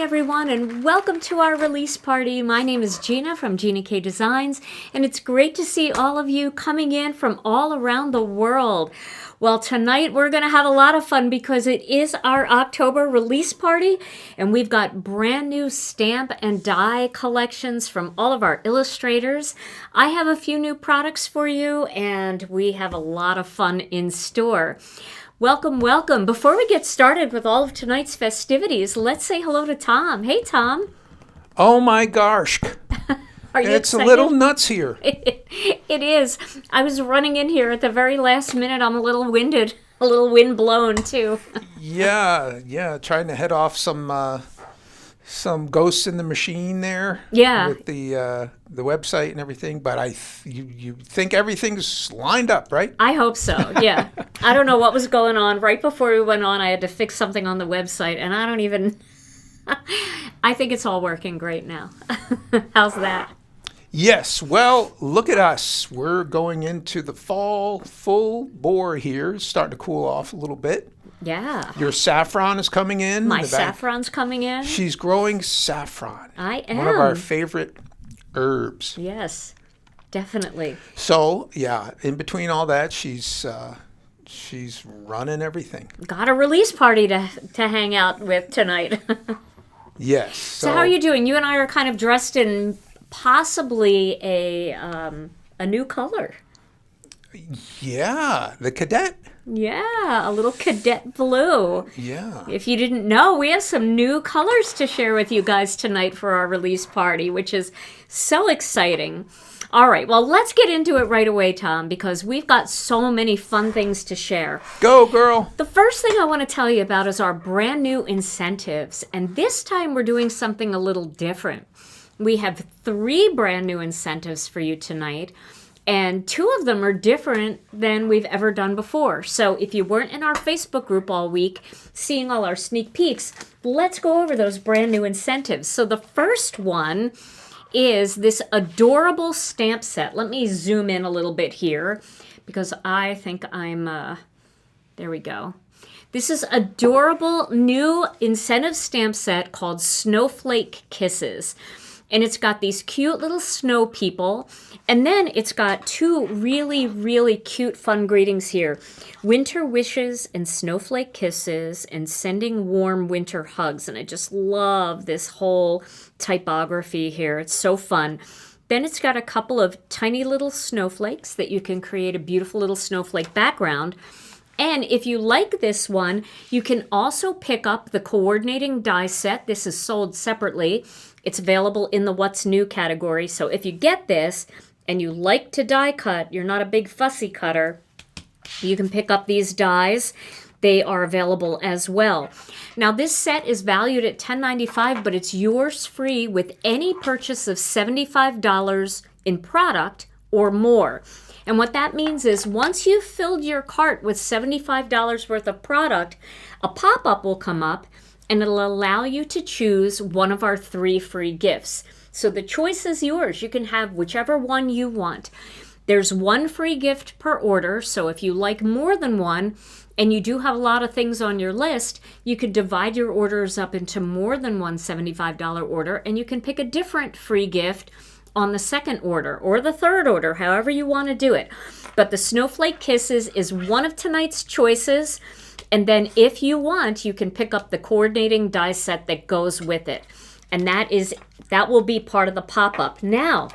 everyone, and welcome to our release party. My name is Gina from Gina K Designs, and it's great to see all of you coming in from all around the world. Well, tonight we're going to have a lot of fun because it is our October release party, and we've got brand new stamp and die collections from all of our illustrators. I have a few new products for you, and we have a lot of fun in store. Welcome, welcome. Before we get started with all of tonight's festivities, let's say hello to Tom. Hey, Tom. Oh my gosh. Are you It's excited? a little nuts here. It is. I was running in here at the very last minute. I'm a little winded, a little wind blown too. Yeah. Trying to head off some ghosts in the machine there. Yeah. With the website and everything, but you think everything's lined up, right? I hope so. Yeah. I don't know what was going on. Right before we went on, I had to fix something on the website, and I don't even. I think it's all working great now. How's that? Yes. Well, look at us. We're going into the fall full bore here. It's starting to cool off a little bit. Yeah. Your saffron is coming in. My saffron's coming in. She's growing saffron. I am. One of our favorite herbs. Yes, definitely. So, yeah, in between all that, she's running everything. Got a release party to hang out with tonight. Yes. So how are you doing? You and I are kind of dressed in possibly a new color. Yeah, the cadet. Yeah, a little cadet blue. Yeah. If you didn't know, we have some new colors to share with you guys tonight for our release party, which is so exciting. All right, well, let's get into it right away, Tom, because we've got so many fun things to share. Go, girl. The first thing I want to tell you about is our brand new incentives, and this time we're doing something a little different. We have 3 brand new incentives for you tonight, and 2 of them are different than we've ever done before. So if you weren't in our Facebook group all week, seeing all our sneak peeks, let's go over those brand new incentives. So the first one is this adorable stamp set. Let me zoom in a little bit here because I think I'm, there we go. This is adorable new incentive stamp set called Snowflake Kisses. And it's got these cute little snow people. And then it's got 2 really, really cute fun greetings here. Winter wishes and snowflake kisses and sending warm winter hugs. And I just love this whole typography here. It's so fun. Then it's got a couple of tiny little snowflakes that you can create a beautiful little snowflake background. And if you like this one, you can also pick up the coordinating die set. This is sold separately. It's available in the What's New category. So if you get this and you like to die cut, you're not a big fussy cutter, you can pick up these dies. They are available as well. Now this set is valued at $10.95, but it's yours free with any purchase of $75 in product or more. And what that means is once you've filled your cart with $75 worth of product, a pop-up will come up and it'll allow you to choose one of our 3 free gifts. So the choice is yours. You can have whichever one you want. There's 1 free gift per order, so if you like more than one and you do have a lot of things on your list, you could divide your orders up into more than one $75 order, and you can pick a different free gift on the second order or the third order, however you want to do it. But the Snowflake Kisses is one of tonight's choices. And then if you want, you can pick up the coordinating die set that goes with it. And that will be part of the pop-up. Now,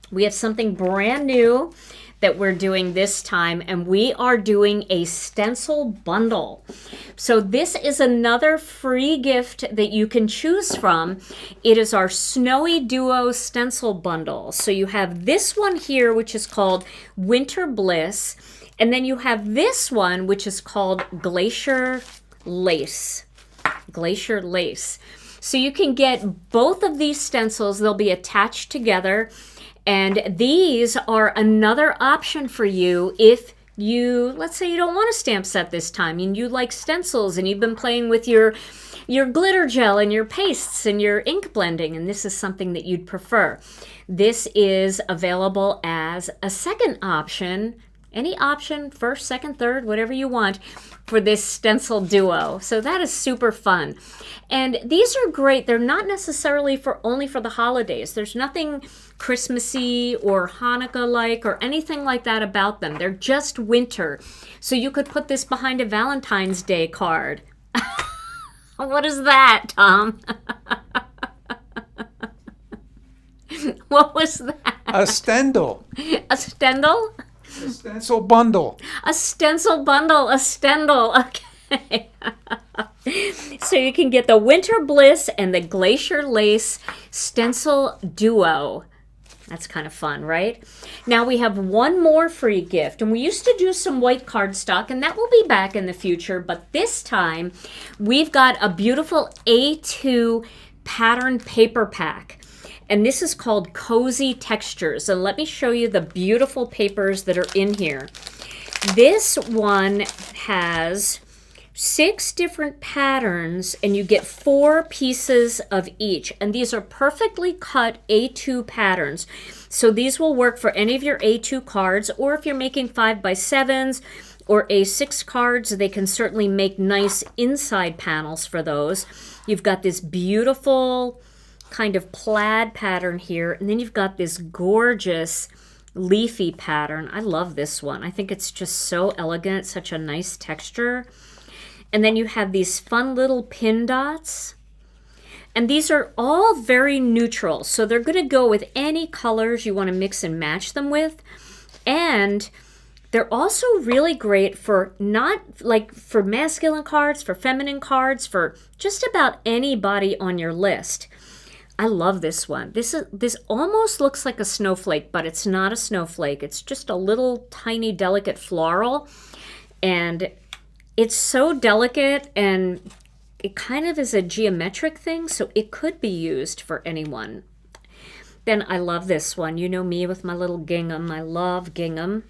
we have something brand new that we're doing this time, and we are doing a stencil bundle. So this is another free gift that you can choose from. It is our Snowy Duo stencil bundle. So you have this one here, which is called Winter Bliss, and then you have this one, which is called Glacier Lace. Glacier Lace. So you can get both of these stencils. They'll be attached together. And these are another option for you if you, let's say you don't want a stamp set this time and you like stencils and you've been playing with your glitter gel and your pastes and your ink blending, and this is something that you'd prefer. This is available as a second option any option, first, second, third, whatever you want for this stencil duo. So that is super fun. And these are great. They're not necessarily only for the holidays. There's nothing Christmassy or Hanukkah-like or anything like that about them. They're just winter. So you could put this behind a Valentine's Day card. What is that, Tom? What was that? A stendal. A stendal? A stencil bundle. A stencil bundle, a stendal. Okay. So you can get the Winter Bliss and the Glacier Lace stencil duo. That's kind of fun, right? Now we have one more free gift, and we used to do some white cardstock, and that will be back in the future, but this time we've got a beautiful A2 pattern paper pack, and this is called Cozy Textures, and let me show you the beautiful papers that are in here. This one has 6 different patterns, and you get 4 pieces of each, and these are perfectly cut A2 patterns. So these will work for any of your A2 cards, or if you're making 5x7s or A6 cards, they can certainly make nice inside panels for those. You've got this beautiful kind of plaid pattern here, and then you've got this gorgeous leafy pattern. I love this one. I think it's just so elegant, such a nice texture. And then you have these fun little pin dots. And these are all very neutral. So they're going to go with any colors you want to mix and match them with. And they're also really great for for masculine cards, for feminine cards, for just about anybody on your list. I love this one. This almost looks like a snowflake, but it's not a snowflake. It's just a little tiny delicate floral. And it's so delicate, and it kind of is a geometric thing, so it could be used for anyone. Then I love this one. You know me with my little gingham. I love gingham.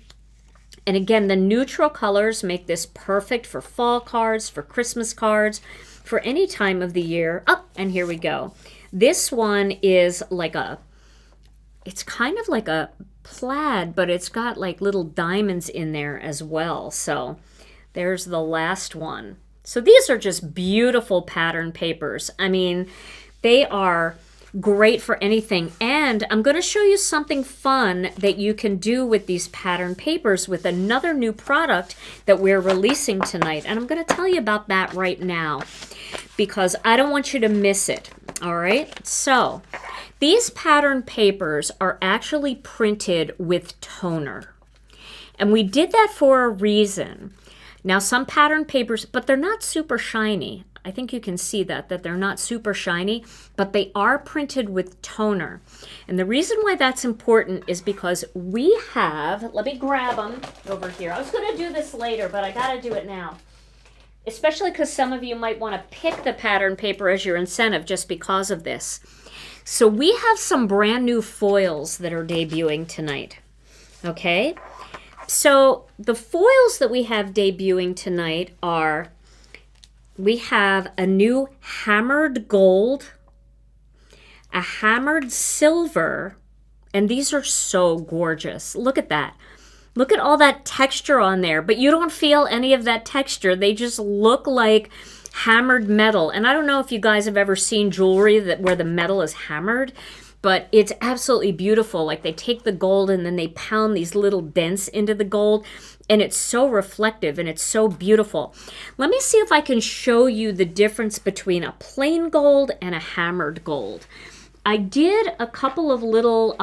And again, the neutral colors make this perfect for fall cards, for Christmas cards, for any time of the year. Oh, and here we go. This one is it's kind of like a plaid, but it's got like little diamonds in there as well. So there's the last one. So these are just beautiful pattern papers. I mean, they are great for anything. And I'm going to show you something fun that you can do with these pattern papers with another new product that we're releasing tonight. And I'm going to tell you about that right now because I don't want you to miss it. All right. So these pattern papers are actually printed with toner. And we did that for a reason. Now, some pattern papers, but they're not super shiny. I think you can see that they're not super shiny, but they are printed with toner. And the reason why that's important is because we have, let me grab them over here. I was going to do this later, but I got to do it now. Especially because some of you might want to pick the pattern paper as your incentive just because of this. So we have some brand new foils that are debuting tonight. Okay? So the foils that we have debuting tonight are, we have a new hammered gold, a hammered silver, and these are so gorgeous. Look at that. Look at all that texture on there, but you don't feel any of that texture. They just look like hammered metal. And I don't know if you guys have ever seen jewelry where the metal is hammered, but it's absolutely beautiful. Like they take the gold and then they pound these little dents into the gold, and it's so reflective and it's so beautiful. Let me see if I can show you the difference between a plain gold and a hammered gold. I did a couple of little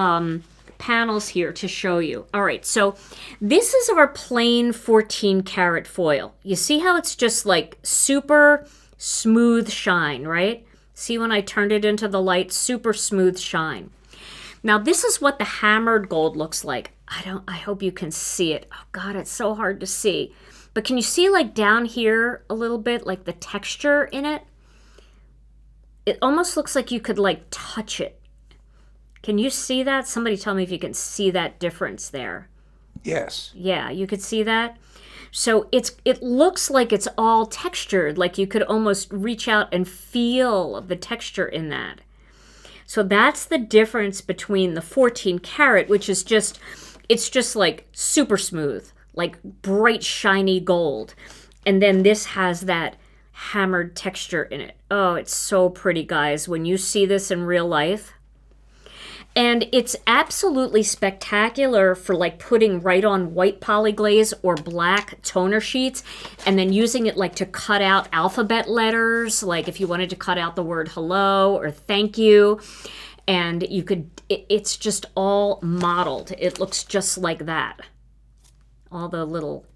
panels here to show you. All right, so this is our plain 14 karat foil. You see how it's just like super smooth shine, right? See when I turned it into the light, super smooth shine. Now this is what the hammered gold looks like. I hope you can see it. Oh God, it's so hard to see. But can you see like down here a little bit, like the texture in it? It almost looks like you could like touch it. Can you see that? Somebody tell me if you can see that difference there. Yes. Yeah, you could see that. So it looks like it's all textured, like you could almost reach out and feel the texture in that. So that's the difference between the 14 karat, which is just, it's just like super smooth, like bright, shiny gold. And then this has that hammered texture in it. Oh, it's so pretty, guys, when you see this in real life. And it's absolutely spectacular for like putting right on white Poly-Glaze or black toner sheets, and then using it like to cut out alphabet letters, like if you wanted to cut out the word hello or thank you. And you could, it's just all modeled. It looks just like that. All the little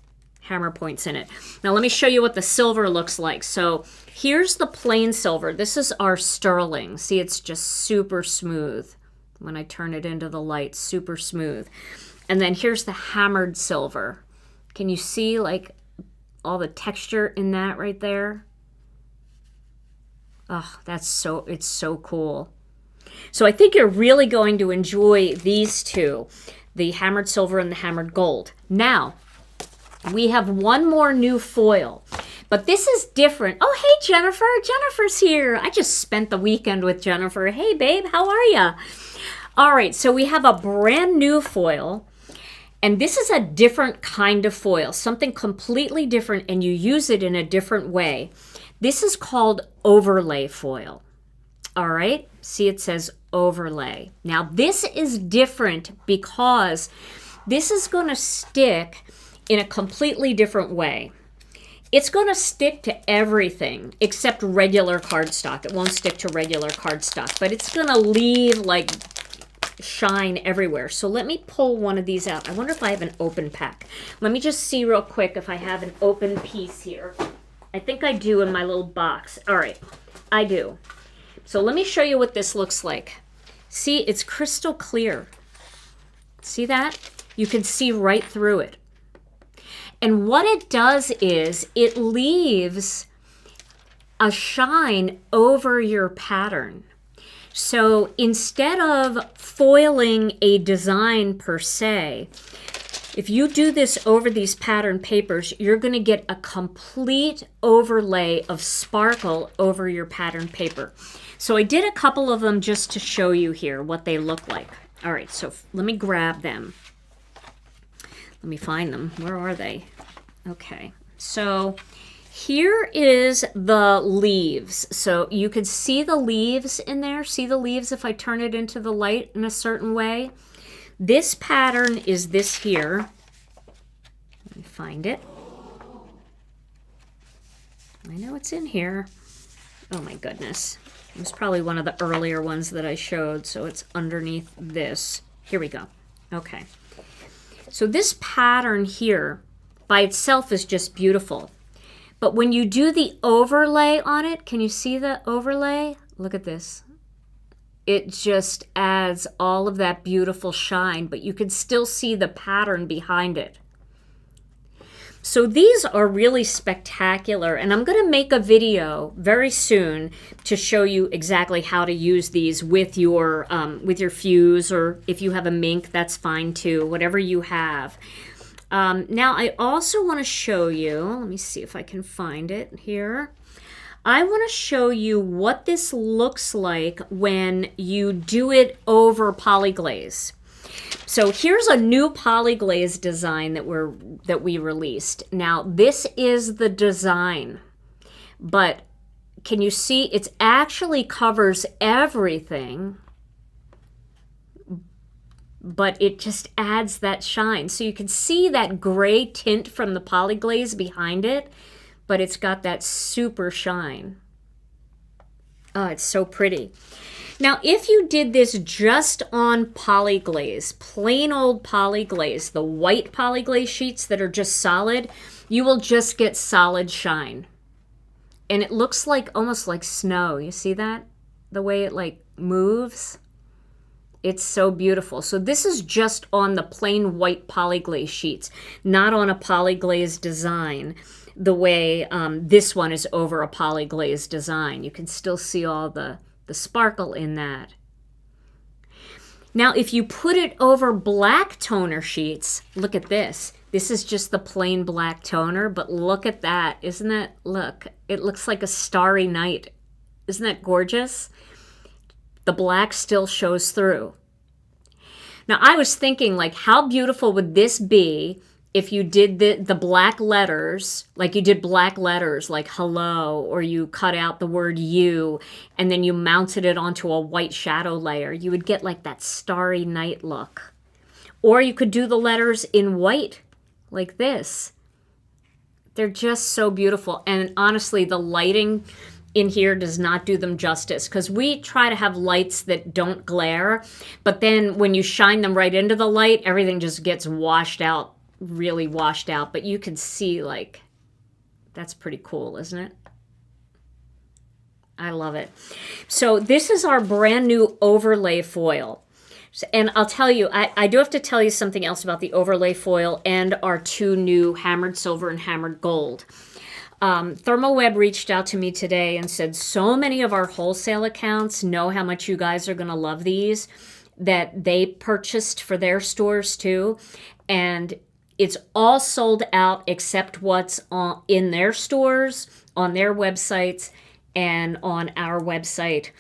hammer points in it. Now let me show you what the silver looks like. So here's the plain silver. This is our sterling. See, it's just super smooth. When I turn it into the light, super smooth. And then here's the hammered silver. Can you see like all the texture in that right there? Oh, it's so cool. So I think you're really going to enjoy these two, the hammered silver and the hammered gold. Now, we have one more new foil, but this is different. Oh, hey, Jennifer. Jennifer's here. I just spent the weekend with Jennifer. Hey, babe, how are you? All right, so we have a brand new foil, and this is a different kind of foil, something completely different, and you use it in a different way. This is called overlay foil. All right, see, it says overlay. Now, this is different because this is going to stick in a completely different way. It's going to stick to everything except regular cardstock. It won't stick to regular cardstock, but it's going to leave like shine everywhere. So let me pull one of these out. I wonder if I have an open pack. Let me just see real quick if I have an open piece here. I think I do in my little box. All right, I do. So let me show you what this looks like. See, it's crystal clear. See that? You can see right through it. And what it does is it leaves a shine over your pattern. So instead of foiling a design per se, if you do this over these pattern papers, you're going to get a complete overlay of sparkle over your pattern paper. So I did a couple of them just to show you here what they look like. All right, so let me grab them. Let me find them. Where are they? Okay, so here is the leaves. So you can see the leaves in there. See the leaves if I turn it into the light in a certain way. This pattern is this here. Let me find it. I know it's in here. Oh my goodness. It was probably one of the earlier ones that I showed, so it's underneath this. Here we go. Okay. So this pattern here by itself is just beautiful. But when you do the overlay on it, can you see the overlay? Look at this. It just adds all of that beautiful shine, but you can still see the pattern behind it. So these are really spectacular, and I'm going to make a video very soon to show you exactly how to use these with your fuse, or if you have a mink, that's fine too, whatever you have. Now I also want to show you, let me see if I can find it here. I want to show you what this looks like when you do it over Poly-Glaze. So here's a new Poly-Glaze design that we released. Now this is the design, but can you see it actually covers everything, but it just adds that shine. So you can see that gray tint from the Poly-Glaze behind it, but it's got that super shine. Oh, it's so pretty. Now, if you did this just on Poly-Glaze, plain old Poly-Glaze, the white Poly-Glaze sheets that are just solid, you will just get solid shine. And it looks like almost like snow. You see that? The way it like moves. It's so beautiful. So this is just on the plain white Poly-Glaze sheets, not on a Poly-Glaze design the way this one is over a Poly-Glaze design. You can still see all the sparkle in that. Now, if you put it over black toner sheets, look at this. This is just the plain black toner, but look at that. Isn't that, look, it looks like a starry night. Isn't that gorgeous? The black still shows through. Now, I was thinking, like, how beautiful would this be if you did the black letters, like you did black letters like hello, or you cut out the word you, and then you mounted it onto a white shadow layer, you would get like that starry night look. Or you could do the letters in white like this. They're just so beautiful. And honestly, the lighting in here does not do them justice, because we try to have lights that don't glare, but then when you shine them right into the light, everything just gets washed out, really washed out. But you can see, like, that's pretty cool, isn't it? I love it. So this is our brand new overlay foil. And I'll tell you, I do have to tell you something else about the overlay foil and our two new hammered silver and hammered gold. ThermoWeb reached out to me today and said so many of our wholesale accounts know how much you guys are going to love these, that they purchased for their stores too. And it's all sold out except what's in their stores, on their websites, and on our website.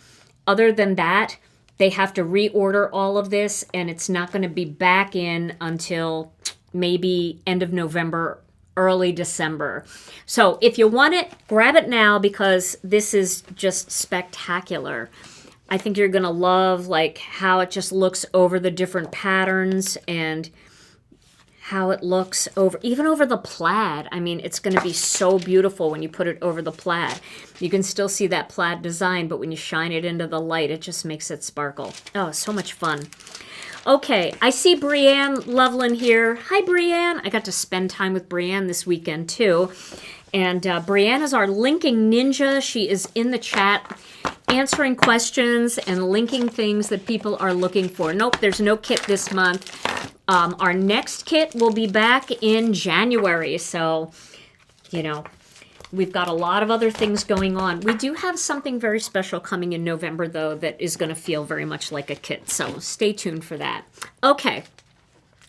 Other than that, they have to reorder all of this, and it's not going to be back in until maybe end of November, early December. So if you want it, grab it now, because this is just spectacular. I think you're going to love like how it just looks over the different patterns, and how it looks over, even over the plaid. I mean, it's going to be so beautiful when you put it over the plaid. You can still see that plaid design, but when you shine it into the light, it just makes it sparkle. Oh, so much fun. Okay, I see Brianne Loveland here. Hi, Brianne. I got to spend time with Brianne this weekend, too. And Brianne is our linking ninja. She is in the chat answering questions and linking things that people are looking for. Nope, there's no kit this month. Our next kit will be back in January. So, you know, we've got a lot of other things going on. We do have something very special coming in November, though, that is going to feel very much like a kit. So stay tuned for that. Okay,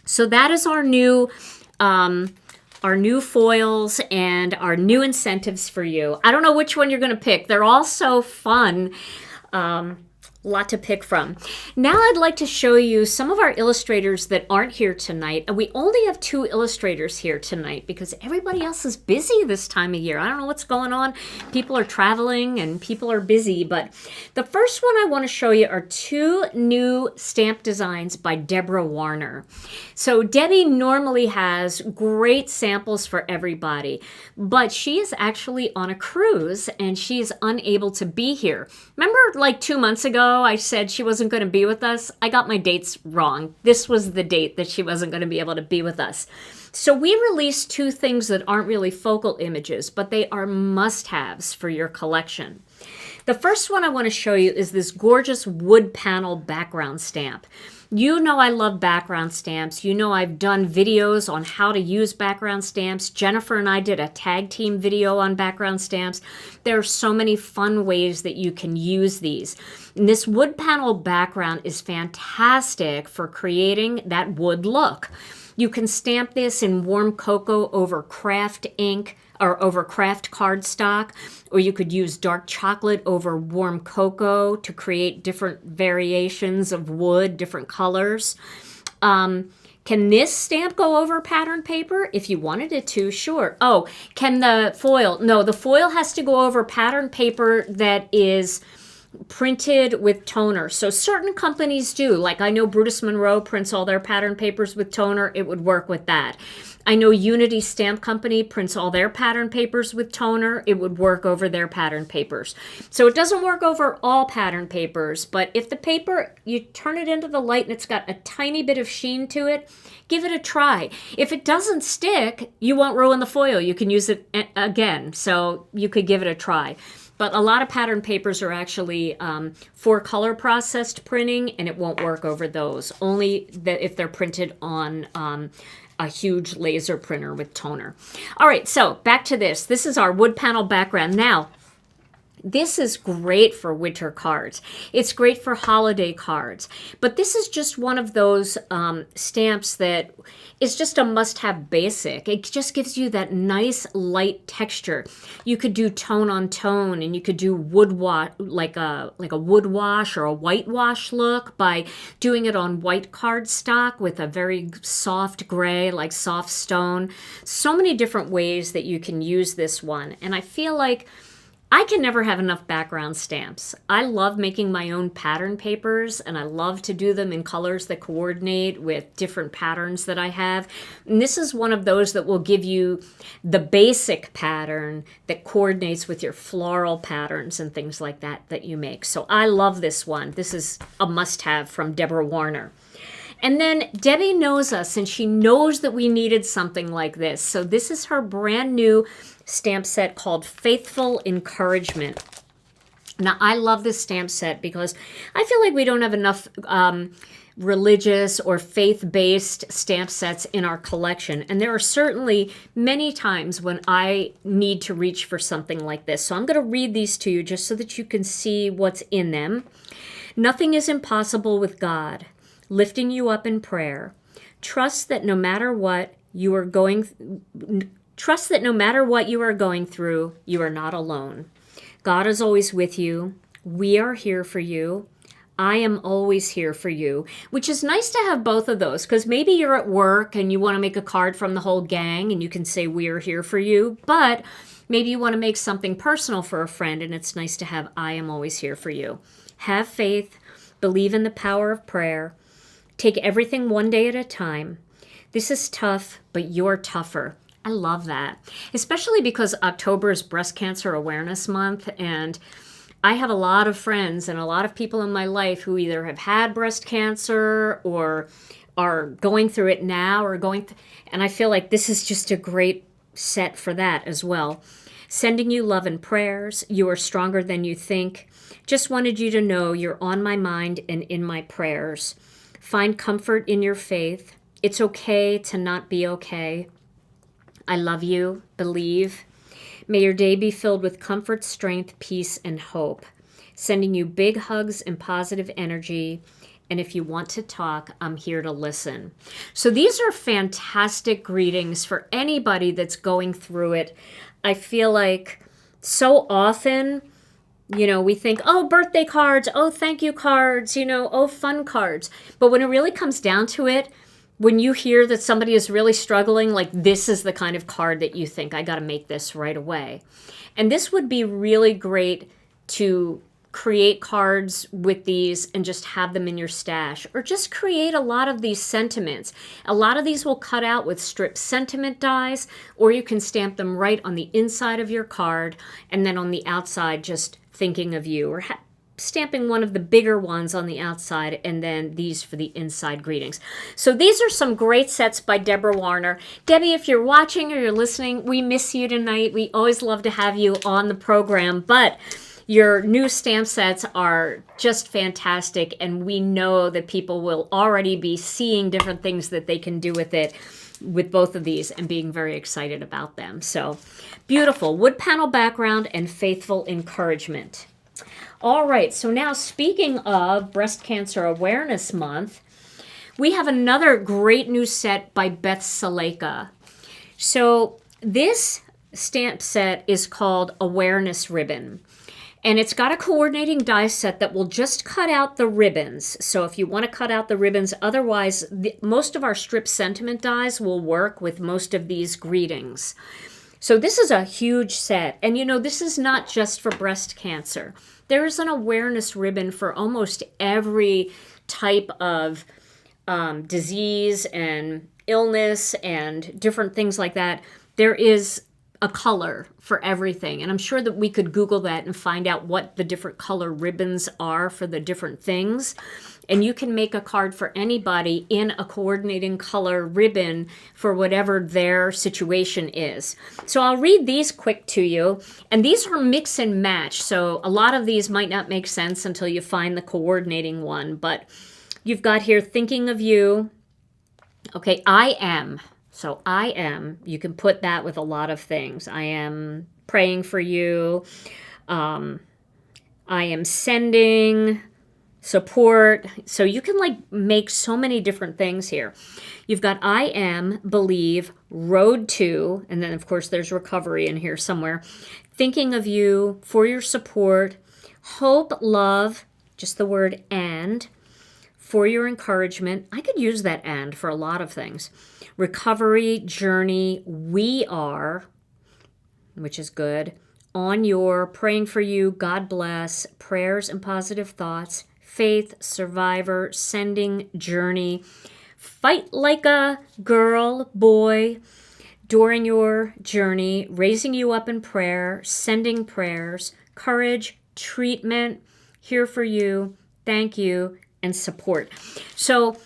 so that is our new foils and our new incentives for you. I don't know which one you're going to pick. They're all so fun. Lot to pick from. Now I'd like to show you some of our illustrators that aren't here tonight. And we only have 2 illustrators here tonight because everybody else is busy this time of year. I don't know what's going on. People are traveling and people are busy. But the first one I want to show you are 2 new stamp designs by Deborah Warner. So Debbie normally has great samples for everybody, but she is actually on a cruise and she is unable to be here. Remember like 2 months ago, I said she wasn't going to be with us? I got my dates wrong. This was the date that she wasn't going to be able to be with us. So we released 2 things that aren't really focal images, but they are must-haves for your collection. The first one I want to show you is this gorgeous wood panel background stamp. You know I love background stamps. You know I've done videos on how to use background stamps. Jennifer and I did a tag team video on background stamps. There are so many fun ways that you can use these. And this wood panel background is fantastic for creating that wood look. You can stamp this in warm cocoa over craft ink or over craft cardstock, or you could use dark chocolate over warm cocoa to create different variations of wood, different colors. Can this stamp go over pattern paper? If you wanted it to, sure. Oh, can the foil? No, the foil has to go over pattern paper that is printed with toner. So certain companies do. Like I know Brutus Monroe prints all their pattern papers with toner. It would work with that. I know Unity Stamp Company prints all their pattern papers with toner. It would work over their pattern papers. So it doesn't work over all pattern papers, but if the paper, you turn it into the light and it's got a tiny bit of sheen to it, give it a try. If it doesn't stick, you won't ruin the foil. You can use it again, so you could give it a try. But a lot of pattern papers are actually for color processed printing, and it won't work over those. Only that if they're printed on a huge laser printer with toner. All right, so back to this. This is our wood panel background. Now, This is great for winter cards. It's great for holiday cards. But this is just one of those stamps that is just a must-have basic. It just gives you that nice light texture. You could do tone on tone, and you could do wood wash, like a wood wash or a whitewash look by doing it on white cardstock with a very soft gray, like soft stone. So many different ways that you can use this one. And I feel like I can never have enough background stamps. I love making my own pattern papers, and I love to do them in colors that coordinate with different patterns that I have. And this is one of those that will give you the basic pattern that coordinates with your floral patterns and things like that that you make. So I love this one. This is a must-have from Deborah Warner. And then Debbie knows us, and she knows that we needed something like this. So this is her brand new stamp set called Faithful Encouragement. Now, I love this stamp set because I feel like we don't have enough religious or faith-based stamp sets in our collection. And there are certainly many times when I need to reach for something like this. So I'm going to read these to you just so that you can see what's in them. Nothing is impossible with God. Lifting you up in prayer. Trust that no matter what you are going through, you are not alone. God is always with you. We are here for you. I am always here for you, which is nice to have both of those, because maybe you're at work and you want to make a card from the whole gang and you can say we are here for you, but maybe you want to make something personal for a friend and it's nice to have I am always here for you. Have faith, believe in the power of prayer. Take everything one day at a time. This is tough, but you're tougher. I love that, especially because October is Breast Cancer Awareness Month, and I have a lot of friends and a lot of people in my life who either have had breast cancer or are going through it now and I feel like this is just a great set for that as well. Sending you love and prayers. You are stronger than you think. Just wanted you to know you're on my mind and in my prayers. Find comfort in your faith. It's okay to not be okay. I love you. Believe. May your day be filled with comfort, strength, peace, and hope. Sending you big hugs and positive energy. And if you want to talk, I'm here to listen. So these are fantastic greetings for anybody that's going through it. I feel like so often, we think, oh, birthday cards, oh, thank you cards, oh, fun cards. But when it really comes down to it, when you hear that somebody is really struggling, like this is the kind of card that you think, I got to make this right away. And this would be really great to create cards with these and just have them in your stash, or just create a lot of these sentiments. A lot of these will cut out with strip sentiment dies, or you can stamp them right on the inside of your card, and then on the outside just thinking of you, or stamping one of the bigger ones on the outside, and then these for the inside greetings. So these are some great sets by Deborah Warner. Debbie, if you're watching or you're listening, we miss you tonight. We always love to have you on the program, but your new stamp sets are just fantastic, and we know that people will already be seeing different things that they can do with it, with both of these, and being very excited about them. So beautiful wood panel background and faithful encouragement. All right, so now speaking of Breast Cancer Awareness Month, we have another great new set by Beth Saleka. So this stamp set is called Awareness Ribbon. And it's got a coordinating die set that will just cut out the ribbons. So if you want to cut out the ribbons, otherwise, most of our strip sentiment dies will work with most of these greetings. So this is a huge set. And this is not just for breast cancer. There is an awareness ribbon for almost every type of disease and illness and different things like that. There is a color for everything. And I'm sure that we could Google that and find out what the different color ribbons are for the different things. And you can make a card for anybody in a coordinating color ribbon for whatever their situation is. So I'll read these quick to you. And these are mix and match. So a lot of these might not make sense until you find the coordinating one. But you've got here, thinking of you. Okay, I am. So I am, you can put that with a lot of things. I am praying for you. I am sending, support. So you can like make so many different things here. You've got I am, believe, road to, and then of course there's recovery in here somewhere. Thinking of you, for your support, hope, love, just the word and, for your encouragement. I could use that and for a lot of things. Recovery, journey, we are, which is good. On your, praying for you, God bless, prayers and positive thoughts, faith, survivor, sending, journey, fight like a girl, boy, during your journey, raising you up in prayer, sending prayers, courage, treatment, here for you, thank you, and support. So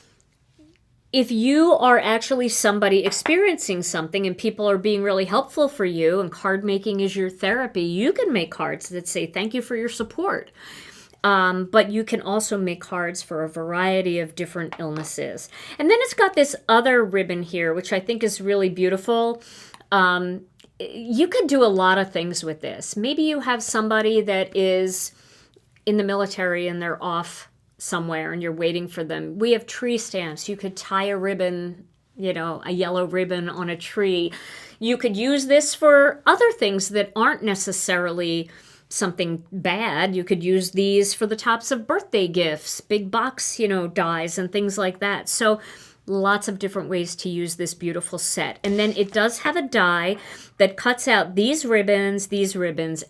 if you are actually somebody experiencing something and people are being really helpful for you and card making is your therapy, you can make cards that say thank you for your support. But you can also make cards for a variety of different illnesses. And then it's got this other ribbon here, which I think is really beautiful. You could do a lot of things with this. Maybe you have somebody that is in the military and they're off somewhere and you're waiting for them. We have tree stamps. You could tie a ribbon, a yellow ribbon on a tree. You could use this for other things that aren't necessarily something bad. You could use these for the tops of birthday gifts, big box, dies and things like that. So lots of different ways to use this beautiful set. And then it does have a die that cuts out these ribbons,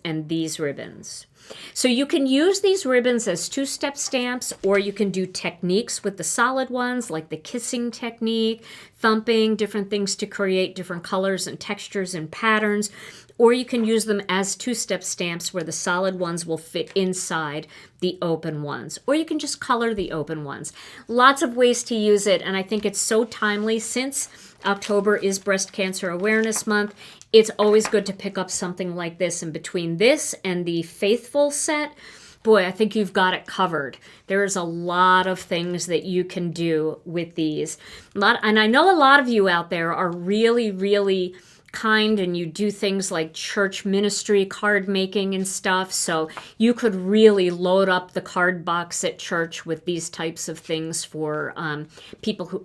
and these ribbons. So you can use these ribbons as two-step stamps, or you can do techniques with the solid ones, like the kissing technique, thumping, different things to create different colors and textures and patterns. Or you can use them as two-step stamps where the solid ones will fit inside the open ones. Or you can just color the open ones. Lots of ways to use it, and I think it's so timely since October is Breast Cancer Awareness Month. It's always good to pick up something like this. And between this and the Faithful set, boy, I think you've got it covered. There's a lot of things that you can do with these. And I know a lot of you out there are really, really kind and you do things like church ministry card making and stuff, so you could really load up the card box at church with these types of things for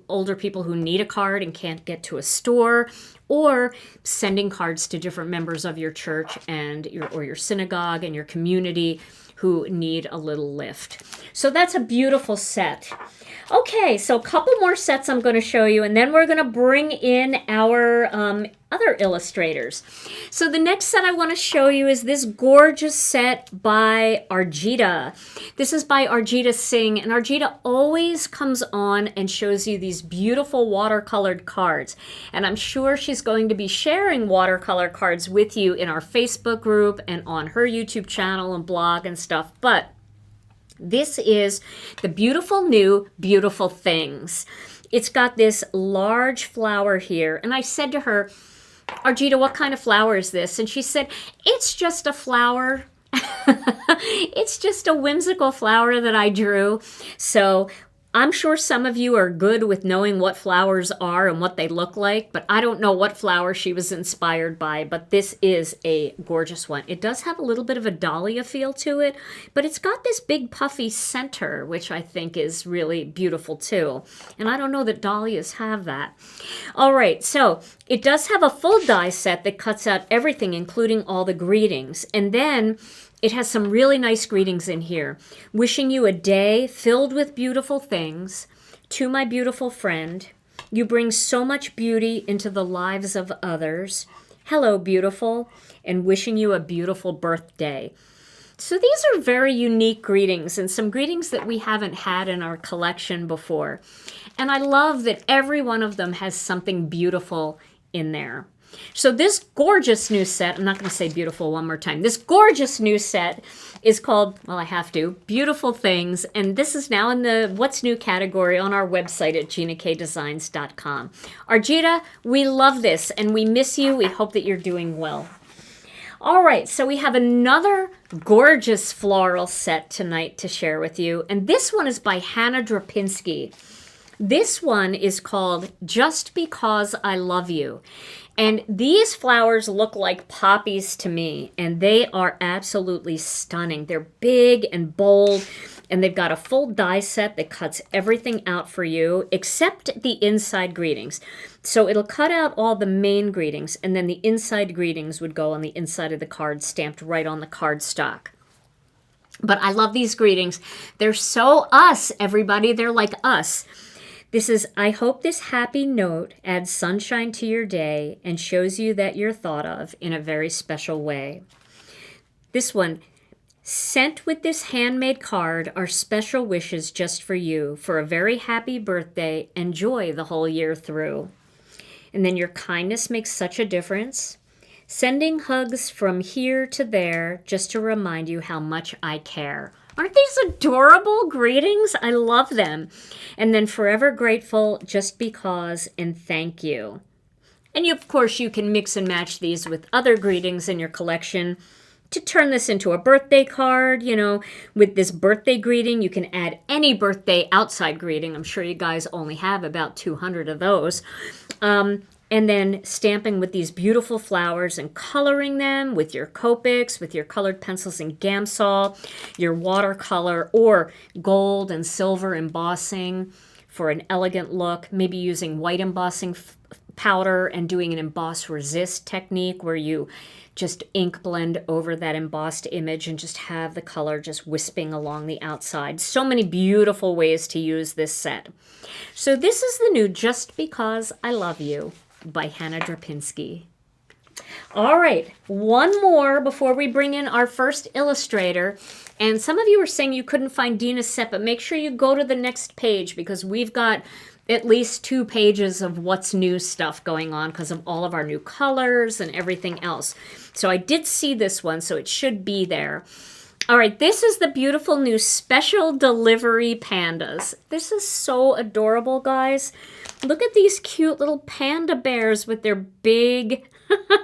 older people who need a card and can't get to a store, or sending cards to different members of your church and your synagogue and your community who need a little lift. So that's a beautiful set. Okay, so a couple more sets I'm going to show you, and then we're going to bring in our other illustrators. So the next set I want to show you is this gorgeous set by Arjita. This is by Arjita Singh, and Arjita always comes on and shows you these beautiful watercolored cards. And I'm sure she's going to be sharing watercolor cards with you in our Facebook group and on her YouTube channel and blog and stuff. But this is the beautiful new Beautiful Things. It's got this large flower here. And I said to her, Arjita, what kind of flower is this? And she said, it's just a flower. It's just a whimsical flower that I drew. So I'm sure some of you are good with knowing what flowers are and what they look like, but I don't know what flower she was inspired by, but this is a gorgeous one. It does have a little bit of a dahlia feel to it, but it's got this big puffy center, which I think is really beautiful too. And I don't know that dahlias have that. All right, so it does have a full die set that cuts out everything, including all the greetings. And then it has some really nice greetings in here. Wishing you a day filled with beautiful things. To my beautiful friend, you bring so much beauty into the lives of others. Hello, beautiful, and wishing you a beautiful birthday. So these are very unique greetings and some greetings that we haven't had in our collection before. And I love that every one of them has something beautiful in there. So this gorgeous new set, I'm not going to say beautiful one more time. This gorgeous new set is called, well, I have to, Beautiful Things. And this is now in the What's New category on our website at GinaKDesigns.com. Arjita, we love this and we miss you. We hope that you're doing well. All right, so we have another gorgeous floral set tonight to share with you. And this one is by Hannah Drapinski. This one is called Just Because I Love You. And these flowers look like poppies to me, and they are absolutely stunning. They're big and bold, and they've got a full die set that cuts everything out for you except the inside greetings. So it'll cut out all the main greetings, and then the inside greetings would go on the inside of the card, stamped right on the cardstock. But I love these greetings. They're so us, everybody. They're like us. This is, I hope this happy note adds sunshine to your day and shows you that you're thought of in a very special way. This one, sent with this handmade card are special wishes just for you for a very happy birthday and joy the whole year through. And then your kindness makes such a difference. Sending hugs from here to there just to remind you how much I care. Aren't these adorable greetings? I love them. And then forever grateful just because and thank you. And of course, you can mix and match these with other greetings in your collection to turn this into a birthday card. You know, with this birthday greeting, you can add any birthday outside greeting. I'm sure you guys only have about 200 of those. And then stamping with these beautiful flowers and coloring them with your Copics, with your colored pencils and Gamsol, your watercolor, or gold and silver embossing for an elegant look. Maybe using white embossing powder and doing an emboss resist technique where you just ink blend over that embossed image and just have the color just wisping along the outside. So many beautiful ways to use this set. So this is the new Just Because I Love You by Hannah Drapinski. All right, one more before we bring in our first illustrator. And some of you were saying you couldn't find Dina's set, but make sure you go to the next page because we've got at least 2 pages of what's new stuff going on because of all of our new colors and everything else. So I did see this one, so it should be there. All right, this is the beautiful new special delivery pandas. This is so adorable, guys. Look at these cute little panda bears with their big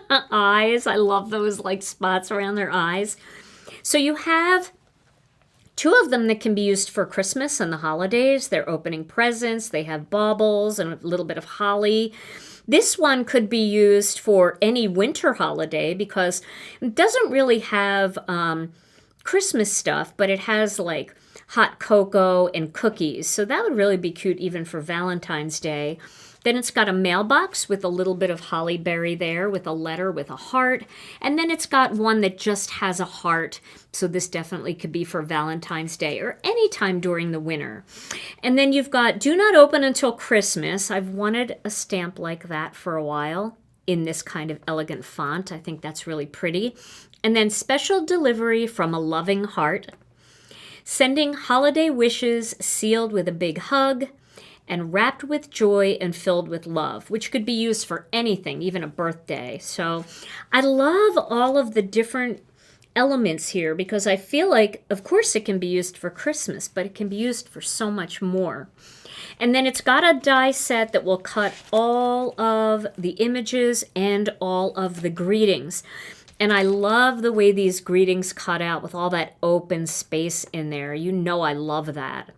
eyes. I love those like spots around their eyes. So you have 2 of them that can be used for Christmas and the holidays. They're opening presents. They have baubles and a little bit of holly. This one could be used for any winter holiday because it doesn't really have Christmas stuff, but it has like hot cocoa and cookies. So that would really be cute even for Valentine's Day. Then it's got a mailbox with a little bit of holly berry there with a letter with a heart. And then it's got one that just has a heart. So this definitely could be for Valentine's Day or any time during the winter. And then you've got Do Not Open Until Christmas. I've wanted a stamp like that for a while in this kind of elegant font. I think that's really pretty. And then Special Delivery from a Loving Heart. Sending holiday wishes sealed with a big hug and wrapped with joy and filled with love, which could be used for anything, even a birthday. So I love all of the different elements here because I feel like, of course, it can be used for Christmas, but it can be used for so much more. And then it's got a die set that will cut all of the images and all of the greetings. And I love the way these greetings cut out with all that open space in there. You know I love that.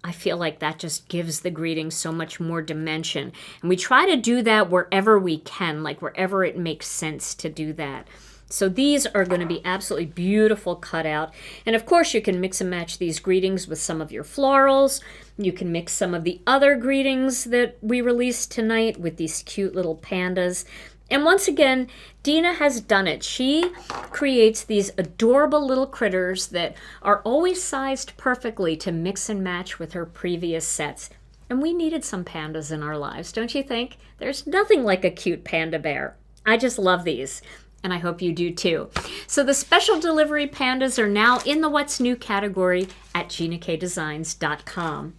I feel like that just gives the greeting so much more dimension. And we try to do that wherever we can, like wherever it makes sense to do that. So these are going to be absolutely beautiful cutout. And of course you can mix and match these greetings with some of your florals. You can mix some of the other greetings that we released tonight with these cute little pandas. And once again, Dina has done it. She creates these adorable little critters that are always sized perfectly to mix and match with her previous sets. And we needed some pandas in our lives, don't you think? There's nothing like a cute panda bear. I just love these, and I hope you do too. So the special delivery pandas are now in the What's New category at GinaKDesigns.com.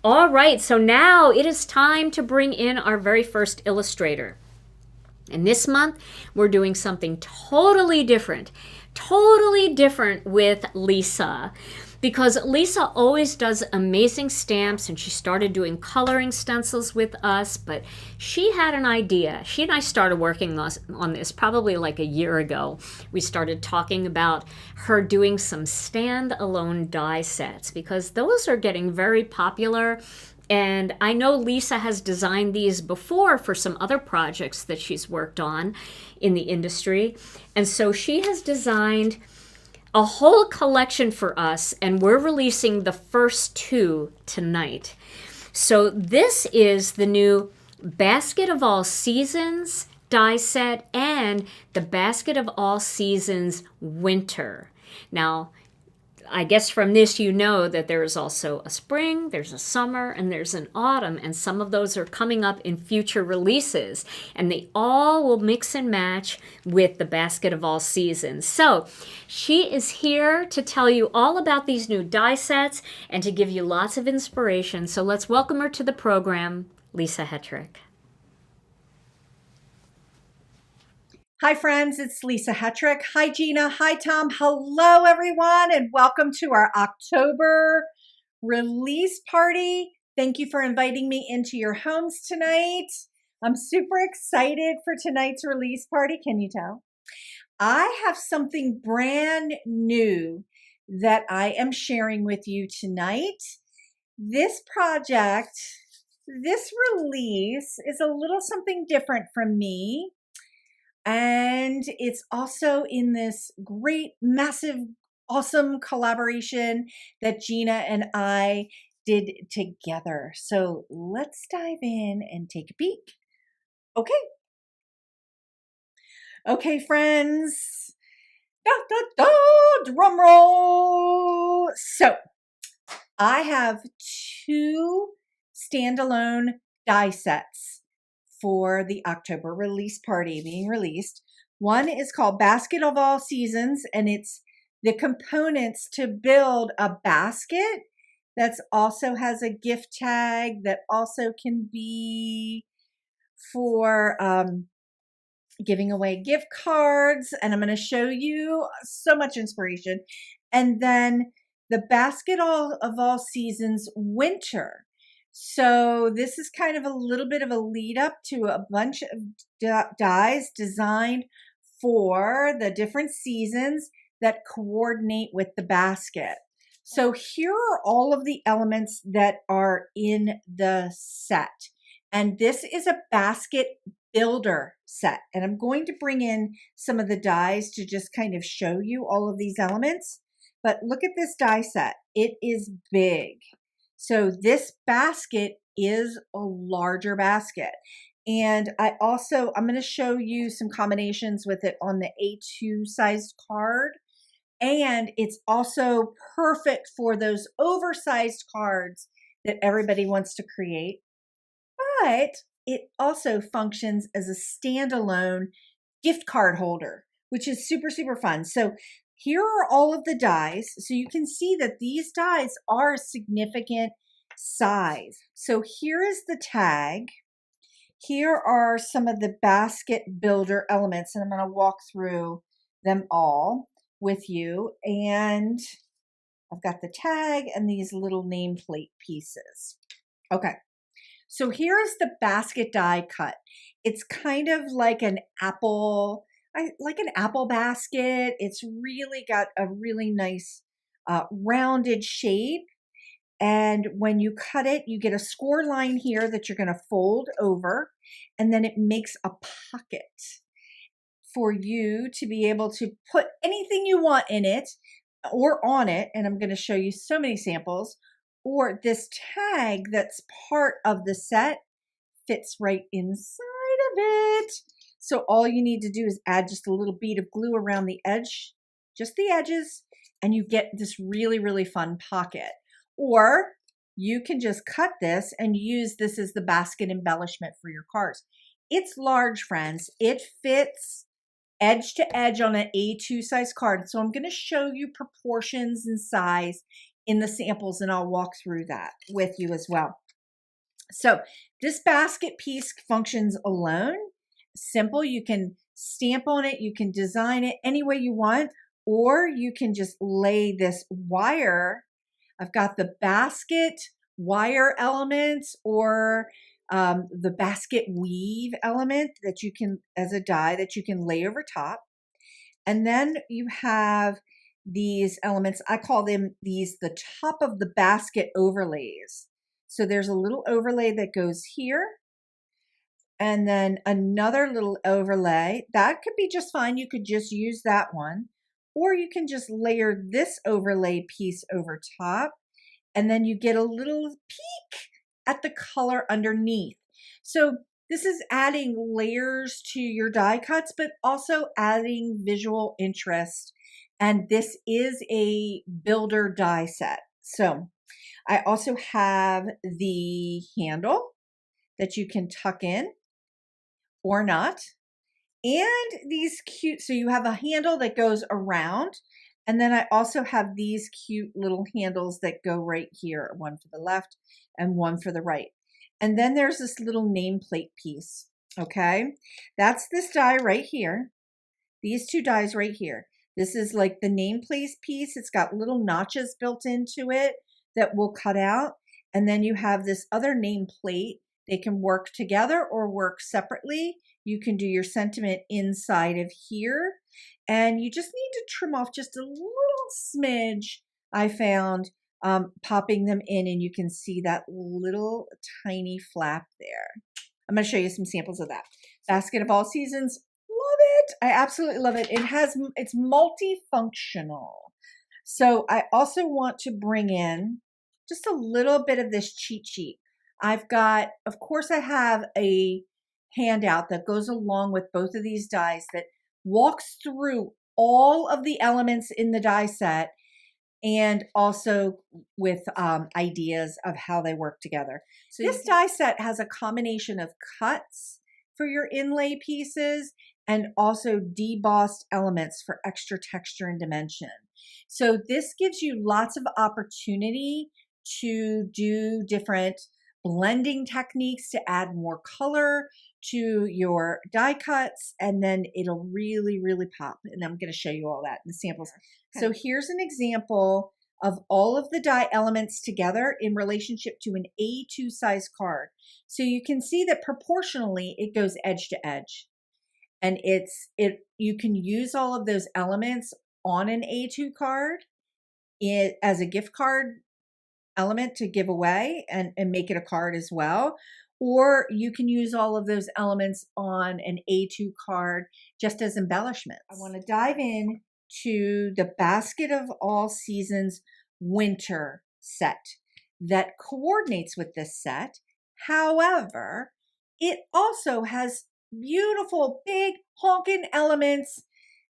All right, so now it is time to bring in our very first illustrator. And this month, we're doing something totally different with Lisa. Because Lisa always does amazing stamps, and she started doing coloring stencils with us, but she had an idea. She and I started working on this probably like a year ago. We started talking about her doing some stand-alone die sets, because those are getting very popular. And I know Lisa has designed these before for some other projects that she's worked on in the industry. And so she has designed a whole collection for us, and we're releasing the first two tonight. So this is the new Basket of All Seasons die set and the Basket of All Seasons Winter. Now, I guess from this you know that there is also a spring, there's a summer, and there's an autumn, and some of those are coming up in future releases, and they all will mix and match with the Basket of All Seasons. So she is here to tell you all about these new die sets and to give you lots of inspiration. So let's welcome her to the program, Lisa Hetrick. Hi friends, it's Lisa Hetrick. Hi Gina, hi Tom. Hello everyone and welcome to our October release party. Thank you for inviting me into your homes tonight. I'm super excited for tonight's release party. Can you tell? I have something brand new that I am sharing with you tonight. This project, this release is a little something different from me. And it's also in this great, massive, awesome collaboration that Gina and I did together. So let's dive in and take a peek. Okay. Okay, friends. Da, da, da, drum roll. So I have two standalone die sets for the October release party being released. One is called Basket of All Seasons, and it's the components to build a basket that also has a gift tag that also can be for giving away gift cards. And I'm going to show you so much inspiration. And then the Basket of All Seasons Winter. So this is kind of a little bit of a lead up to a bunch of dies designed for the different seasons that coordinate with the basket. So here are all of the elements that are in the set. And this is a basket builder set. And I'm going to bring in some of the dies to just kind of show you all of these elements. But look at this die set. It is big. So this basket is a larger basket. And I'm going to show you some combinations with it on the A2 sized card. And it's also perfect for those oversized cards that everybody wants to create. But it also functions as a standalone gift card holder, which is super, super fun. So here are all of the dies. So you can see that these dies are a significant size. So here is the tag. Here are some of the basket builder elements, and I'm going to walk through them all with you. And I've got the tag and these little nameplate pieces. Okay. So here is the basket die cut. It's kind of like an apple, like an apple basket. It's really got a really nice rounded shape. And when you cut it, you get a score line here that you're going to fold over, and then it makes a pocket for you to be able to put anything you want in it or on it. And I'm going to show you so many samples. Or this tag that's part of the set fits right inside of it. So all you need to do is add just a little bead of glue around the edge, just the edges, and you get this really, really fun pocket. Or you can just cut this and use this as the basket embellishment for your cards. It's large, friends. It fits edge to edge on an A2 size card. So I'm going to show you proportions and size in the samples, and I'll walk through that with you as well. So this basket piece functions alone. Simple. You can stamp on it. You can design it any way you want, or you can just lay this wire. I've got the basket wire elements or the basket weave element that you can, as a die that you can lay over top. And then you have these elements, I call them the top of the basket overlays. So there's a little overlay that goes here, and then another little overlay. That could be just fine. You could just use that one, or you can just layer this overlay piece over top, and then you get a little peek at the color underneath. So this is adding layers to your die cuts, but also adding visual interest. And this is a builder die set. So I also have the handle that you can tuck in or not. And these cute, so you have a handle that goes around. And then I also have these cute little handles that go right here, one for the left and one for the right. And then there's this little nameplate piece, okay? That's this die right here. These two dies right here. This is like the nameplate piece. It's got little notches built into it that we'll cut out. And then you have this other nameplate. They can work together or work separately. You can do your sentiment inside of here. And you just need to trim off just a little smidge, I found, popping them in, and you can see that little tiny flap there. I'm going to show you some samples of that. Basket of All Seasons. Love it. I absolutely love it. It's multifunctional. So I also want to bring in just a little bit of this cheat sheet. I've got, of course, I have a handout that goes along with both of these dies that walks through all of the elements in the die set, and also with ideas of how they work together. So this die set has a combination of cuts for your inlay pieces and also debossed elements for extra texture and dimension. So this gives you lots of opportunity to do different blending techniques to add more color to your die cuts, and then it'll really, really pop. And I'm going to show you all that in the samples. Okay. So here's an example of all of the die elements together in relationship to an A2 size card. So you can see that proportionally it goes edge to edge. And you can use all of those elements on an A2 card as a gift card element to give away and make it a card as well. Or you can use all of those elements on an A2 card just as embellishments. I want to dive in to the Basket of All Seasons winter set that coordinates with this set. However, it also has beautiful big honking elements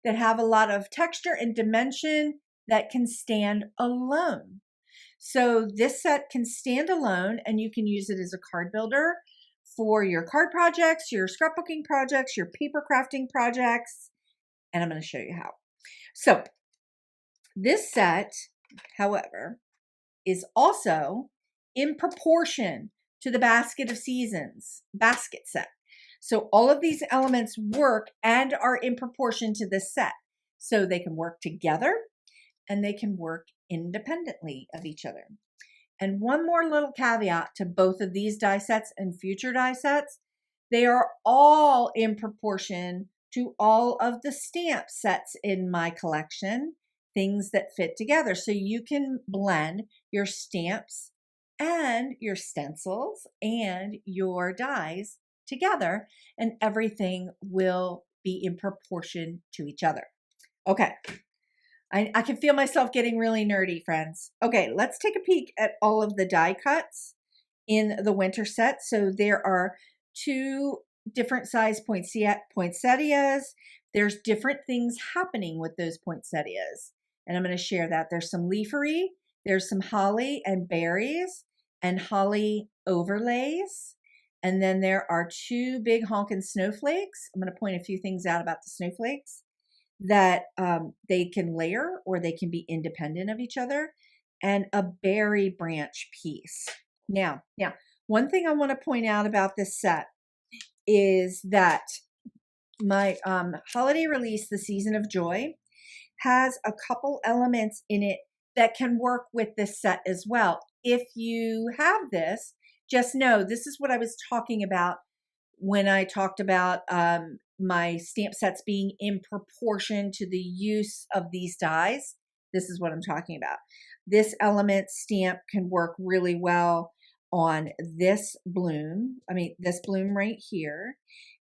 that have a lot of texture and dimension that can stand alone. So this set can stand alone, and you can use it as a card builder for your card projects, your scrapbooking projects, your paper crafting projects, and I'm going to show you how. So this set, however, is also in proportion to the Basket of Seasons basket set. So all of these elements work and are in proportion to this set. So they can work together and they can work independently of each other. And one more little caveat to both of these die sets and future die sets, they are all in proportion to all of the stamp sets in my collection, things that fit together. So you can blend your stamps and your stencils and your dies together, and everything will be in proportion to each other. Okay. I can feel myself getting really nerdy, friends. Okay, let's take a peek at all of the die cuts in the winter set. So there are 2 different size poinsettias. There's different things happening with those poinsettias. And I'm going to share that. There's some leafery, there's some holly and berries and holly overlays. And then there are 2 big honkin' snowflakes. I'm going to point a few things out about the snowflakes that they can layer or they can be independent of each other, and a berry branch piece. Now, one thing I want to point out about this set is that my holiday release, The Season of Joy, has a couple elements in it that can work with this set as well. If you have this, just know this is what I was talking about when I talked about my stamp sets being in proportion to the use of these dies. This is what I'm talking about. This element stamp can work really well on this bloom. This bloom right here.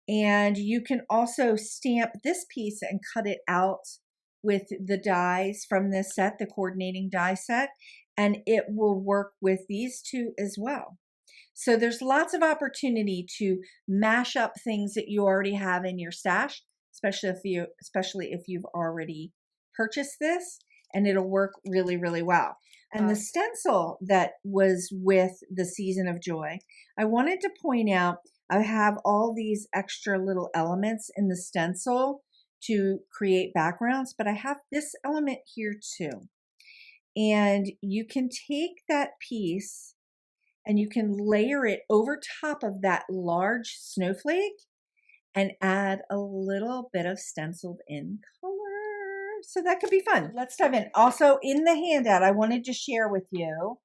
And you can also stamp this piece and cut it out with the dies from this set, the coordinating die set, and it will work with these two as well. So there's lots of opportunity to mash up things that you already have in your stash, especially if you've already purchased this, and it'll work really, really well. And the stencil that was with the Season of Joy, I wanted to point out, I have all these extra little elements in the stencil to create backgrounds, but I have this element here too. And you can take that piece and you can layer it over top of that large snowflake and add a little bit of stenciled in color. So that could be fun. Let's dive in. Also in the handout, I wanted to share with you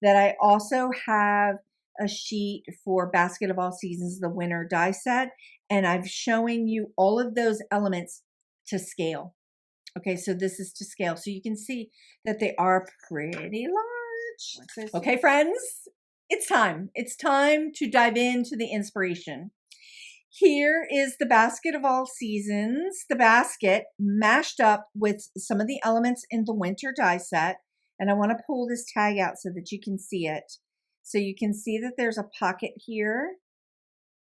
that I also have a sheet for Basket of All Seasons, the winter die set, and I'm showing you all of those elements to scale. Okay, so this is to scale. So you can see that they are pretty large. Okay, friends, it's time. It's time to dive into the inspiration. Here is the Basket of All Seasons, the basket mashed up with some of the elements in the winter die set. And I want to pull this tag out so that you can see it. So you can see that there's a pocket here,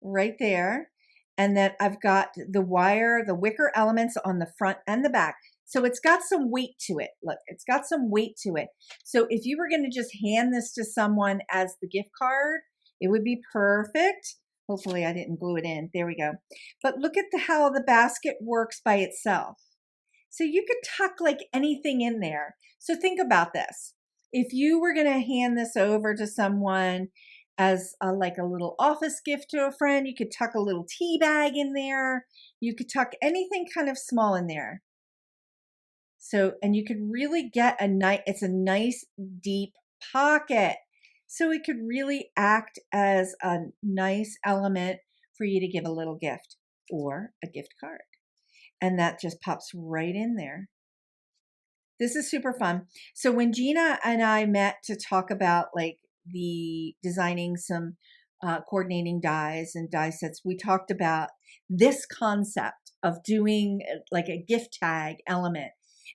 right there. And that I've got the wire, the wicker elements on the front and the back. So it's got some weight to it. Look, it's got some weight to it. So if you were going to just hand this to someone as the gift card, it would be perfect. Hopefully I didn't glue it in. There we go. But look at how the basket works by itself. So you could tuck like anything in there. So think about this. If you were going to hand this over to someone as like a little office gift to a friend, you could tuck a little tea bag in there. You could tuck anything kind of small in there. So, and you could really get it's a nice deep pocket. So it could really act as a nice element for you to give a little gift or a gift card. And that just pops right in there. This is super fun. So when Gina and I met to talk about like the designing some coordinating dies and die sets, we talked about this concept of doing like a gift tag element.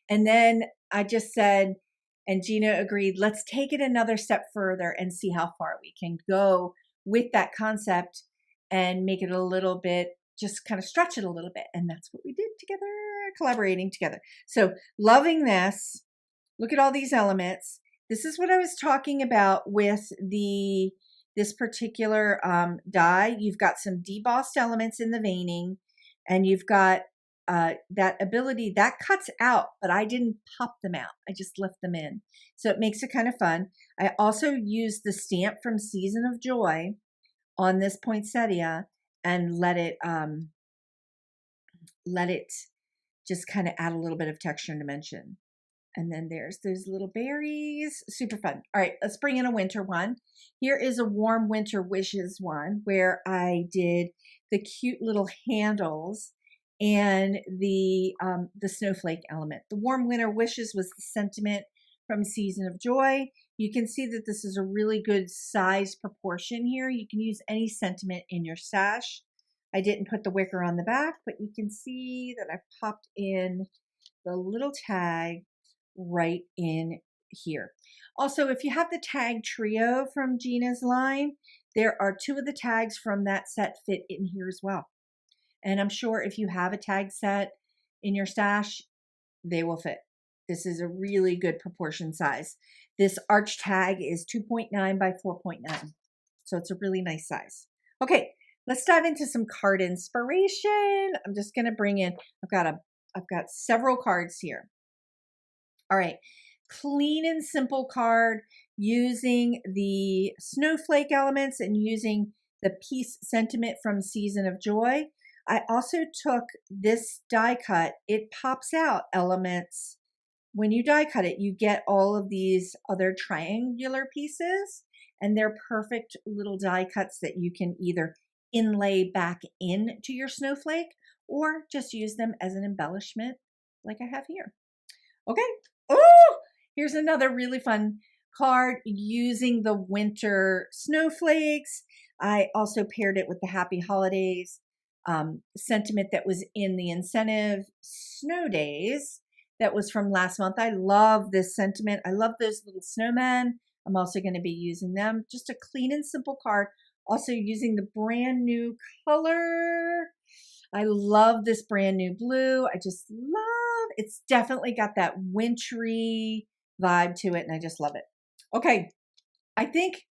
And then I just said, and Gina agreed, let's take it another step further and see how far we can go with that concept and make it a little bit, just kind of stretch it a little bit. And that's what we did together, collaborating together. So loving this. Look at all these elements. This is what I was talking about with this particular die. You've got some debossed elements in the veining, and you've got that ability that cuts out, but I didn't pop them out. I just left them in. So it makes it kind of fun. I also used the stamp from Season of Joy on this poinsettia and let it just kind of add a little bit of texture and dimension. And then there's those little berries. Super fun. All right, let's bring in a winter one. Here is a Warm Winter Wishes one where I did the cute little handles and the snowflake element. The Warm Winter Wishes was the sentiment from Season of Joy. You can see that this is a really good size proportion here. You can use any sentiment in your stash. I didn't put the wicker on the back, but you can see that I've popped in the little tag right in here. Also, if you have the tag trio from Gina's line, there are 2 of the tags from that set fit in here as well. And I'm sure if you have a tag set in your stash, they will fit. This is a really good proportion size. This arch tag is 2.9 by 4.9. So it's a really nice size. Okay, let's dive into some card inspiration. I'm just going to bring in, I've got several cards here. All right, clean and simple card using the snowflake elements and using the piece sentiment from Season of Joy. I also took this die cut. It pops out elements. When you die cut it, you get all of these other triangular pieces, and they're perfect little die cuts that you can either inlay back into your snowflake or just use them as an embellishment like I have here. Okay. Oh, here's another really fun card using the winter snowflakes. I also paired it with the Happy Holidays sentiment that was in the incentive snow days that was from last month. I love this sentiment. I love those little snowmen. I'm also going to be using them. Just a clean and simple card. Also using the brand new color. I love this brand new blue. I just love, it's definitely got that wintry vibe to it, and I just love it. Okay, I think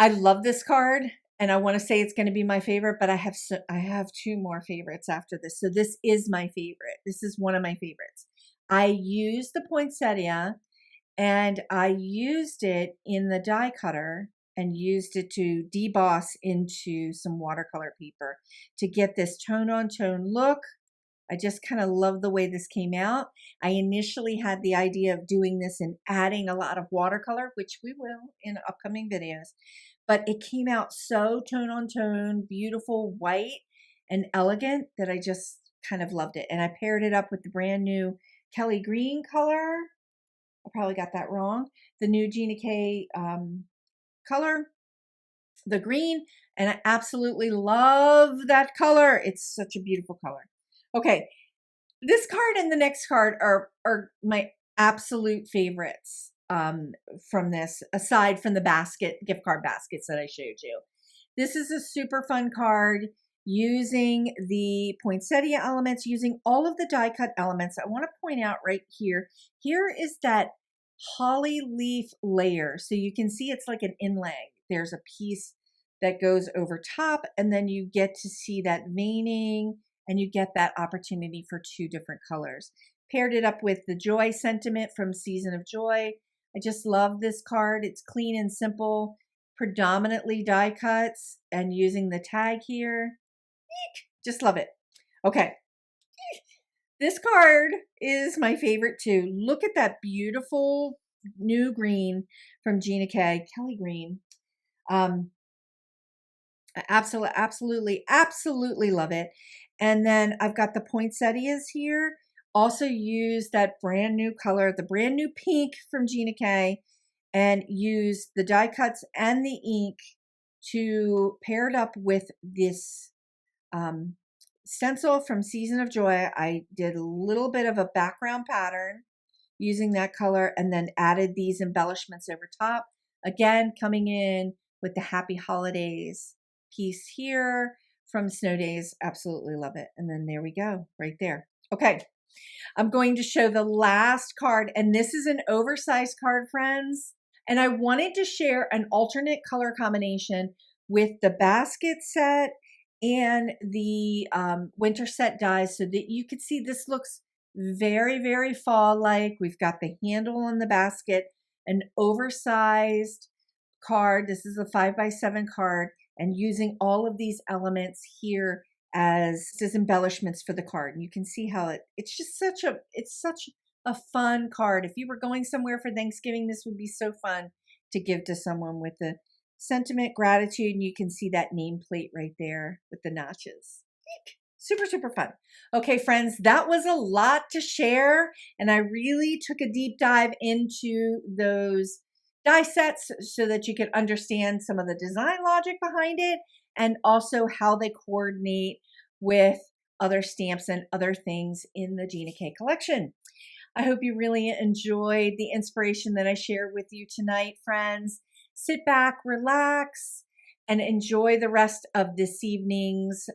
I love this card, and I want to say it's going to be my favorite, but I have two more favorites after this. So this is my favorite. This is one of my favorites. I used the poinsettia, and I used it in the die cutter and used it to deboss into some watercolor paper to get this tone on tone look. I just kind of love the way this came out. I initially had the idea of doing this and adding a lot of watercolor, which we will in upcoming videos, but it came out so tone on tone, beautiful, white, and elegant that I just kind of loved it. And I paired it up with the brand new Kelly green color. I probably got that wrong. The new Gina K color, the green, and I absolutely love that color. It's such a beautiful color. Okay, this card and the next card are my absolute favorites from this, aside from the gift card baskets that I showed you. This is a super fun card using the poinsettia elements, using all of the die cut elements. I want to point out right here, here is that holly leaf layer. So you can see it's like an inlay. There's a piece that goes over top, and then you get to see that veining, and you get that opportunity for two different colors. Paired it up with the Joy sentiment from Season of Joy. I just love this card. It's clean and simple, predominantly die cuts, and using the tag here. Eek! Just love it. Okay. This card is my favorite too. Look at that beautiful new green from Gina K, Kelly green. I absolutely love it. And then I've got the poinsettias here. Also use that brand new color, the brand new pink from Gina K, and use the die cuts and the ink to pair it up with this stencil from Season of Joy. I did a little bit of a background pattern using that color and then added these embellishments over top. Again, coming in with the Happy Holidays piece here from Snow Days. Absolutely love it. And then there we go, right there. Okay, I'm going to show the last card, and this is an oversized card, friends. And I wanted to share an alternate color combination with the basket set and the winter set dies so that you could see this looks very fall-like. We've got the handle on the basket, an oversized card. This is a 5x7 card, and using all of these elements here as embellishments for the card. And you can see how it's just such a fun card. If you were going somewhere for Thanksgiving, this would be so fun to give to someone with the sentiment, gratitude, and you can see that nameplate right there with the notches. Super fun. Okay, friends, that was a lot to share, and I really took a deep dive into those die sets so that you could understand some of the design logic behind it and also how they coordinate with other stamps and other things in the Gina K collection. I hope you really enjoyed the inspiration that I shared with you tonight, friends. Sit back, relax, and enjoy the rest of this evening's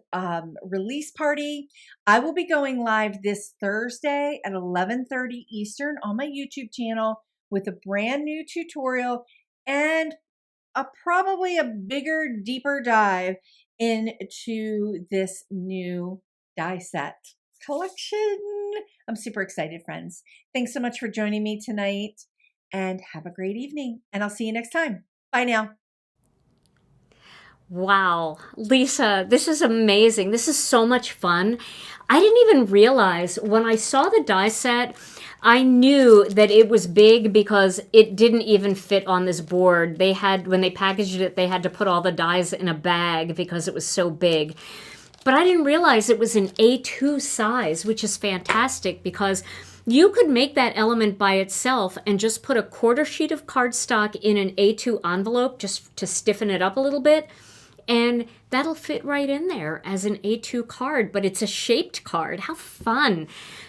release party. I will be going live this Thursday at 11:30 Eastern on my YouTube channel with a brand new tutorial and probably a bigger, deeper dive into this new die set collection. I'm super excited, friends. Thanks so much for joining me tonight, and have a great evening, and I'll see you next time. Bye now. Wow, Lisa, this is amazing. This is so much fun. I didn't even realize when I saw the die set, I knew that it was big because it didn't even fit on this board. They had, when they packaged it, they had to put all the dies in a bag because it was so big. But I didn't realize it was an A2 size, which is fantastic because You could make that element by itself and just put a quarter sheet of cardstock in an A2 envelope just to stiffen it up a little bit. And that'll fit right in there as an A2 card, but it's a shaped card. How fun.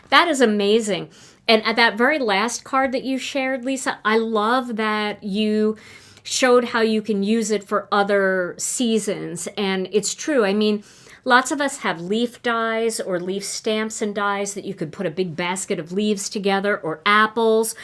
That is amazing. And at that very last card that you shared, Lisa, I love that you showed how you can use it for other seasons. And it's true. I mean, lots of us have leaf dies or leaf stamps and dies that you could put a big basket of leaves together, or apples.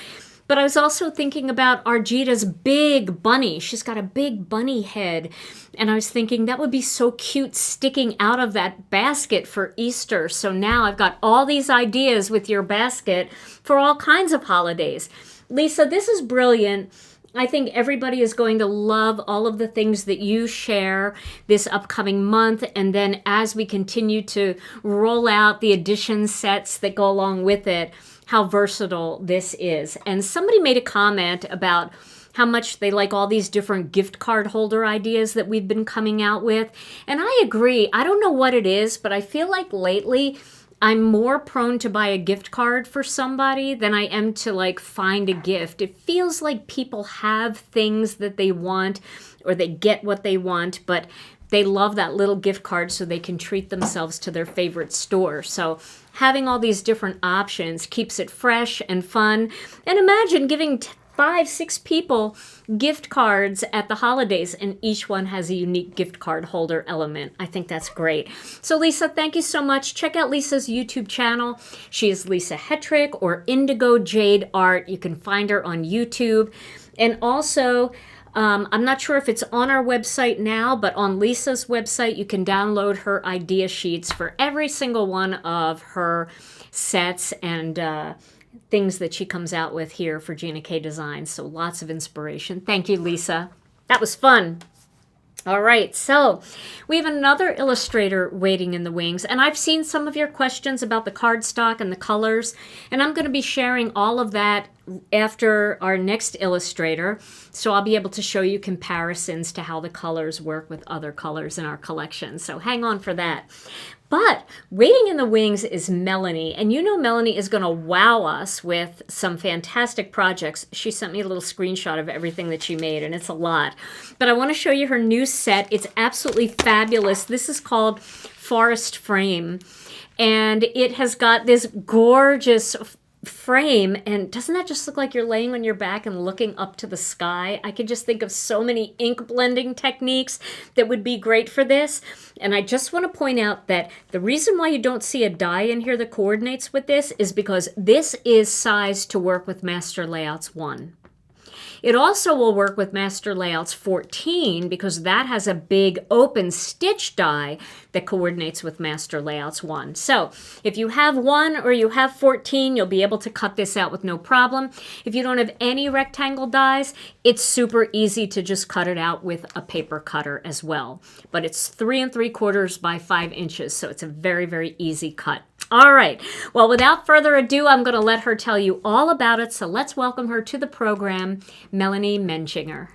But I was also thinking about Argita's big bunny. She's got a big bunny head. And I was thinking that would be so cute sticking out of that basket for Easter. So now I've got all these ideas with your basket for all kinds of holidays. Lisa, this is brilliant. I think everybody is going to love all of the things that you share this upcoming month. And then as we continue to roll out the edition sets that go along with it, how versatile this is. And somebody made a comment about how much they like all these different gift card holder ideas that we've been coming out with. And I agree. I don't know what it is, but I feel like lately I'm more prone to buy a gift card for somebody than I am to like find a gift. It feels like people have things that they want or they get what they want, but they love that little gift card so they can treat themselves to their favorite store. So having all these different options keeps it fresh and fun. And imagine giving 5, 6 people gift cards at the holidays, and each one has a unique gift card holder element. I think that's great. So Lisa, thank you so much. Check out Lisa's YouTube channel. She is Lisa Hetrick or Indigo Jade Art. You can find her on YouTube. And also, I'm not sure if it's on our website now, but on Lisa's website, you can download her idea sheets for every single one of her sets and things that she comes out with here for Gina K Designs. So lots of inspiration. Thank you, Lisa. That was fun. All right, so we have another illustrator waiting in the wings, and I've seen some of your questions about the cardstock and the colors, and I'm going to be sharing all of that after our next illustrator, so I'll be able to show you comparisons to how the colors work with other colors in our collection, so hang on for that. But waiting in the wings is Melanie, and you know Melanie is going to wow us with some fantastic projects. She sent me a little screenshot of everything that she made, and it's a lot. But I want to show you her new set. It's absolutely fabulous. This is called Forest Frame, and it has got this gorgeous frame, and doesn't that just look like you're laying on your back and looking up to the sky? I could just think of so many ink blending techniques that would be great for this. And I just want to point out that the reason why you don't see a die in here that coordinates with this is because this is sized to work with Master Layouts 1. It also will work with Master Layouts 14 because that has a big open stitch die that coordinates with Master Layouts 1. So if you have 1 or you have 14, you'll be able to cut this out with no problem. If you don't have any rectangle dies, it's super easy to just cut it out with a paper cutter as well. But it's 3 3/4 by 5 inches, so it's a very, very easy cut. All right. Well, without further ado, I'm going to let her tell you all about it. So let's welcome her to the program, Melanie Menchinger.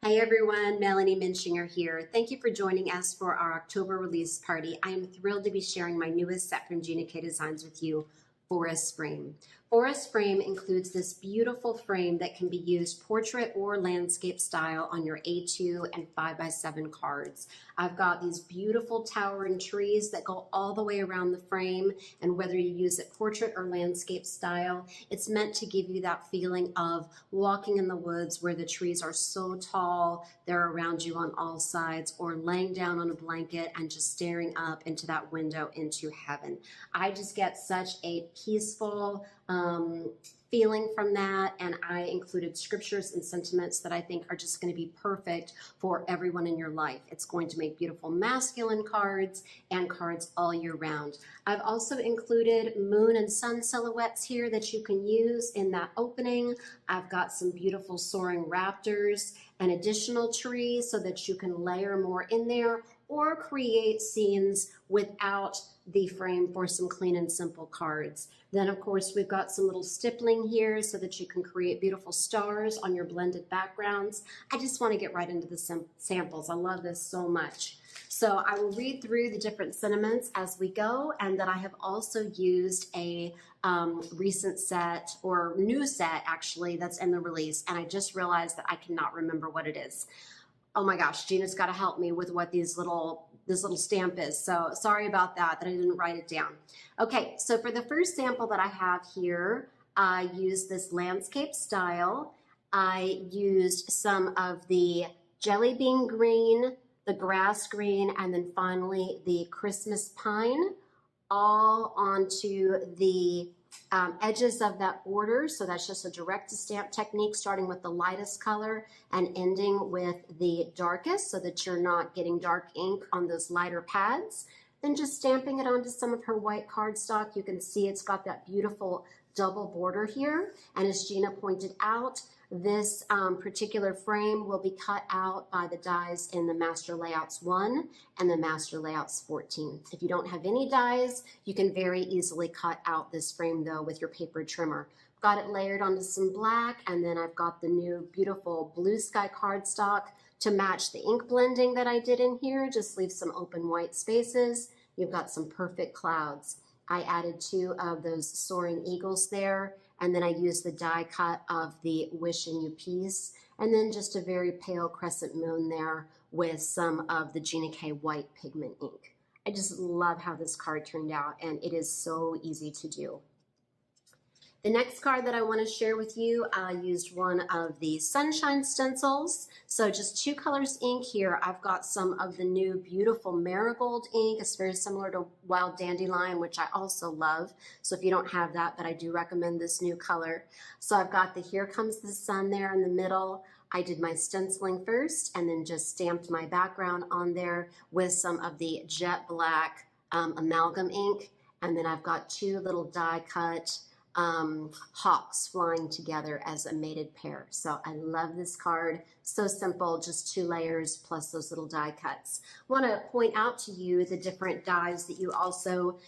Hi everyone, Melanie Menchinger here. Thank you for joining us for our October release party. I am thrilled to be sharing my newest set from Gina K Designs with you, Forest Frame. Forest Frame includes this beautiful frame that can be used portrait or landscape style on your A2 and 5x7 cards. I've got these beautiful towering trees that go all the way around the frame, and whether you use it portrait or landscape style, it's meant to give you that feeling of walking in the woods where the trees are so tall, they're around you on all sides, or laying down on a blanket and just staring up into that window into heaven. I just get such a peaceful feeling from that, and I included scriptures and sentiments that I think are just going to be perfect for everyone in your life. It's going to make beautiful masculine cards and cards all year round. I've also included moon and sun silhouettes here that you can use in that opening. I've got some beautiful soaring raptors and additional trees so that you can layer more in there, or create scenes without the frame for some clean and simple cards. Then of course we've got some little stippling here so that you can create beautiful stars on your blended backgrounds. I just want to get right into the samples. I love this so much. So I will read through the different sentiments as we go, and then I have also used a recent set, or new set actually, that's in the release, and I just realized that I cannot remember what it is. Oh my gosh, Gina's got to help me with what this little stamp is. So sorry about that I didn't write it down. Okay, so for the first sample that I have here, I used this landscape style. I used some of the jelly bean green, the grass green, and then finally the Christmas pine, all onto the edges of that border. So that's just a direct to stamp technique, starting with the lightest color and ending with the darkest so that you're not getting dark ink on those lighter pads. Then just stamping it onto some of her white cardstock. You can see it's got that beautiful double border here. And as Gina pointed out, this particular frame will be cut out by the dies in the Master Layouts 1 and the Master Layouts 14. If you don't have any dies, you can very easily cut out this frame though with your paper trimmer. Got it layered onto some black, and then I've got the new beautiful blue sky cardstock to match the ink blending that I did in here. Just leave some open white spaces. You've got some perfect clouds. I added 2 of those soaring eagles there, and then I used the die cut of the Wishing You Peace, and then just a very pale crescent moon there with some of the Gina K white pigment ink. I just love how this card turned out, and it is so easy to do. The next card that I want to share with you, I used one of the Sunshine stencils. So just 2 colors ink here. I've got some of the new beautiful marigold ink. It's very similar to Wild Dandelion, which I also love. So if you don't have that, but I do recommend this new color. So I've got the Here Comes the Sun there in the middle. I did my stenciling first and then just stamped my background on there with some of the jet black amalgam ink. And then I've got 2 little die cut hawks flying together as a mated pair. So I love this card. So simple, just 2 layers plus those little die cuts. I want to point out to you the different dies that you also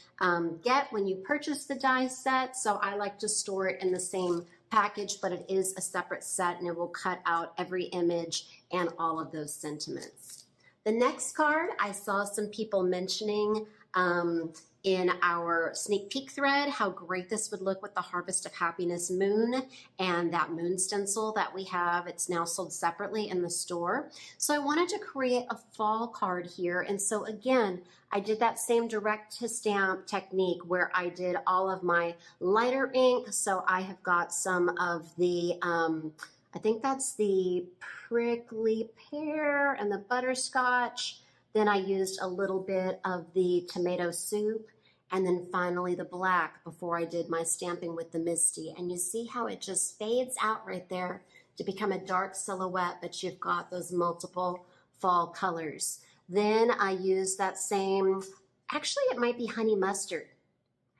get when you purchase the die set. So I like to store it in the same package, but it is a separate set, and it will cut out every image and all of those sentiments. The next card, I saw some people mentioning in our sneak peek thread how great this would look with the Harvest of Happiness moon and that moon stencil that we have. It's now sold separately in the store. So I wanted to create a fall card here. And so again, I did that same direct to stamp technique where I did all of my lighter ink. So I have got some of the, I think that's the prickly pear and the butterscotch. Then I used a little bit of the tomato soup, and then finally the black before I did my stamping with the Misty. And you see how it just fades out right there to become a dark silhouette, but you've got those multiple fall colors. Then I used that same, actually it might be honey mustard.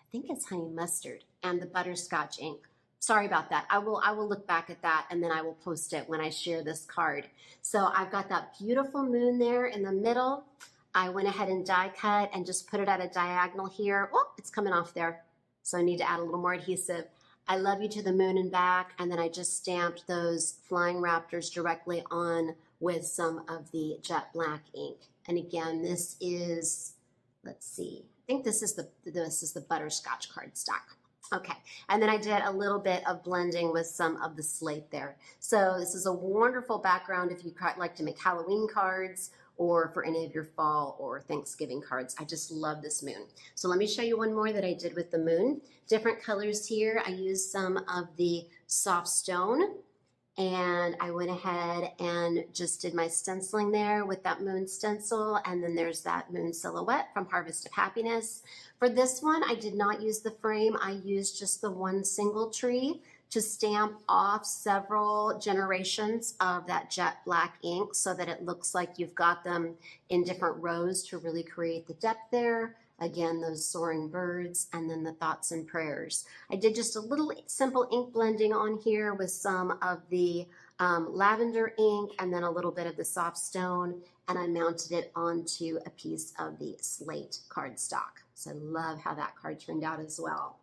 I think it's honey mustard and the butterscotch ink. Sorry about that. I will look back at that and then I will post it when I share this card. So I've got that beautiful moon there in the middle. I went ahead and die cut and just put it at a diagonal here. Oh, it's coming off there. So I need to add a little more adhesive. I love you to the moon and back. And then I just stamped those flying raptors directly on with some of the jet black ink. And again, this is, let's see, I think this is the butterscotch cardstock. Okay, and then I did a little bit of blending with some of the slate there. So this is a wonderful background if you like to make Halloween cards or for any of your fall or Thanksgiving cards. I just love this moon. So let me show you one more that I did with the moon. Different colors here. I used some of the soft stone, and I went ahead and just did my stenciling there with that moon stencil, and then there's that moon silhouette from Harvest of Happiness. For this one, I did not use the frame. I used just the one single tree to stamp off several generations of that jet black ink so that it looks like you've got them in different rows to really create the depth there. Again, those soaring birds, and then the thoughts and prayers. I did just a little simple ink blending on here with some of the lavender ink and then a little bit of the soft stone, and I mounted it onto a piece of the slate cardstock. So I love how that card turned out as well.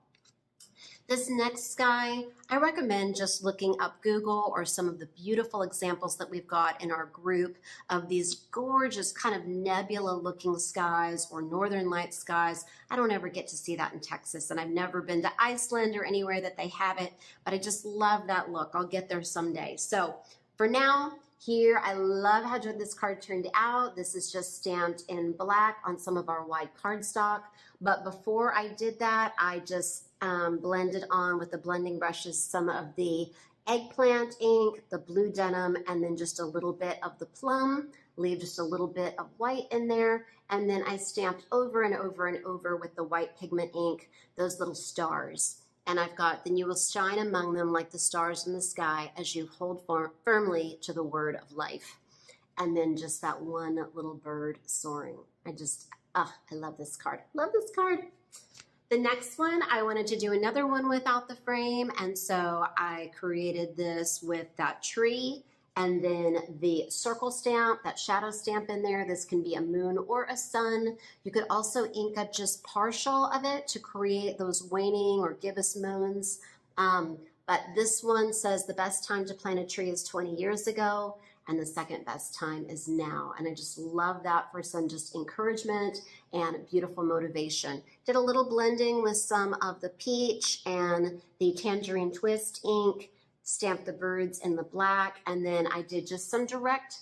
This next guy, I recommend just looking up Google or some of the beautiful examples that we've got in our group of these gorgeous kind of nebula looking skies or northern light skies. I don't ever get to see that in Texas, and I've never been to Iceland or anywhere that they have it, but I just love that look. I'll get there someday. So for now, here, I love how this card turned out. This is just stamped in black on some of our white cardstock. But before I did that, I just blended on with the blending brushes some of the eggplant ink, the blue denim, and then just a little bit of the plum. Leave just a little bit of white in there. And then I stamped over and over and over with the white pigment ink, those little stars. And I've got, then you will shine among them like the stars in the sky as you hold firmly to the word of life. And then just that one little bird soaring. I love this card. Love this card. The next one, I wanted to do another one without the frame. And so I created this with that tree and then the circle stamp, that shadow stamp in there. This can be a moon or a sun. You could also ink up just partial of it to create those waning or gibbous moons. But this one says the best time to plant a tree is 20 years ago, and the second best time is now. And I just love that for some just encouragement and beautiful motivation. Did a little blending with some of the peach and the tangerine twist ink, stamped the birds in the black, and then I did just some direct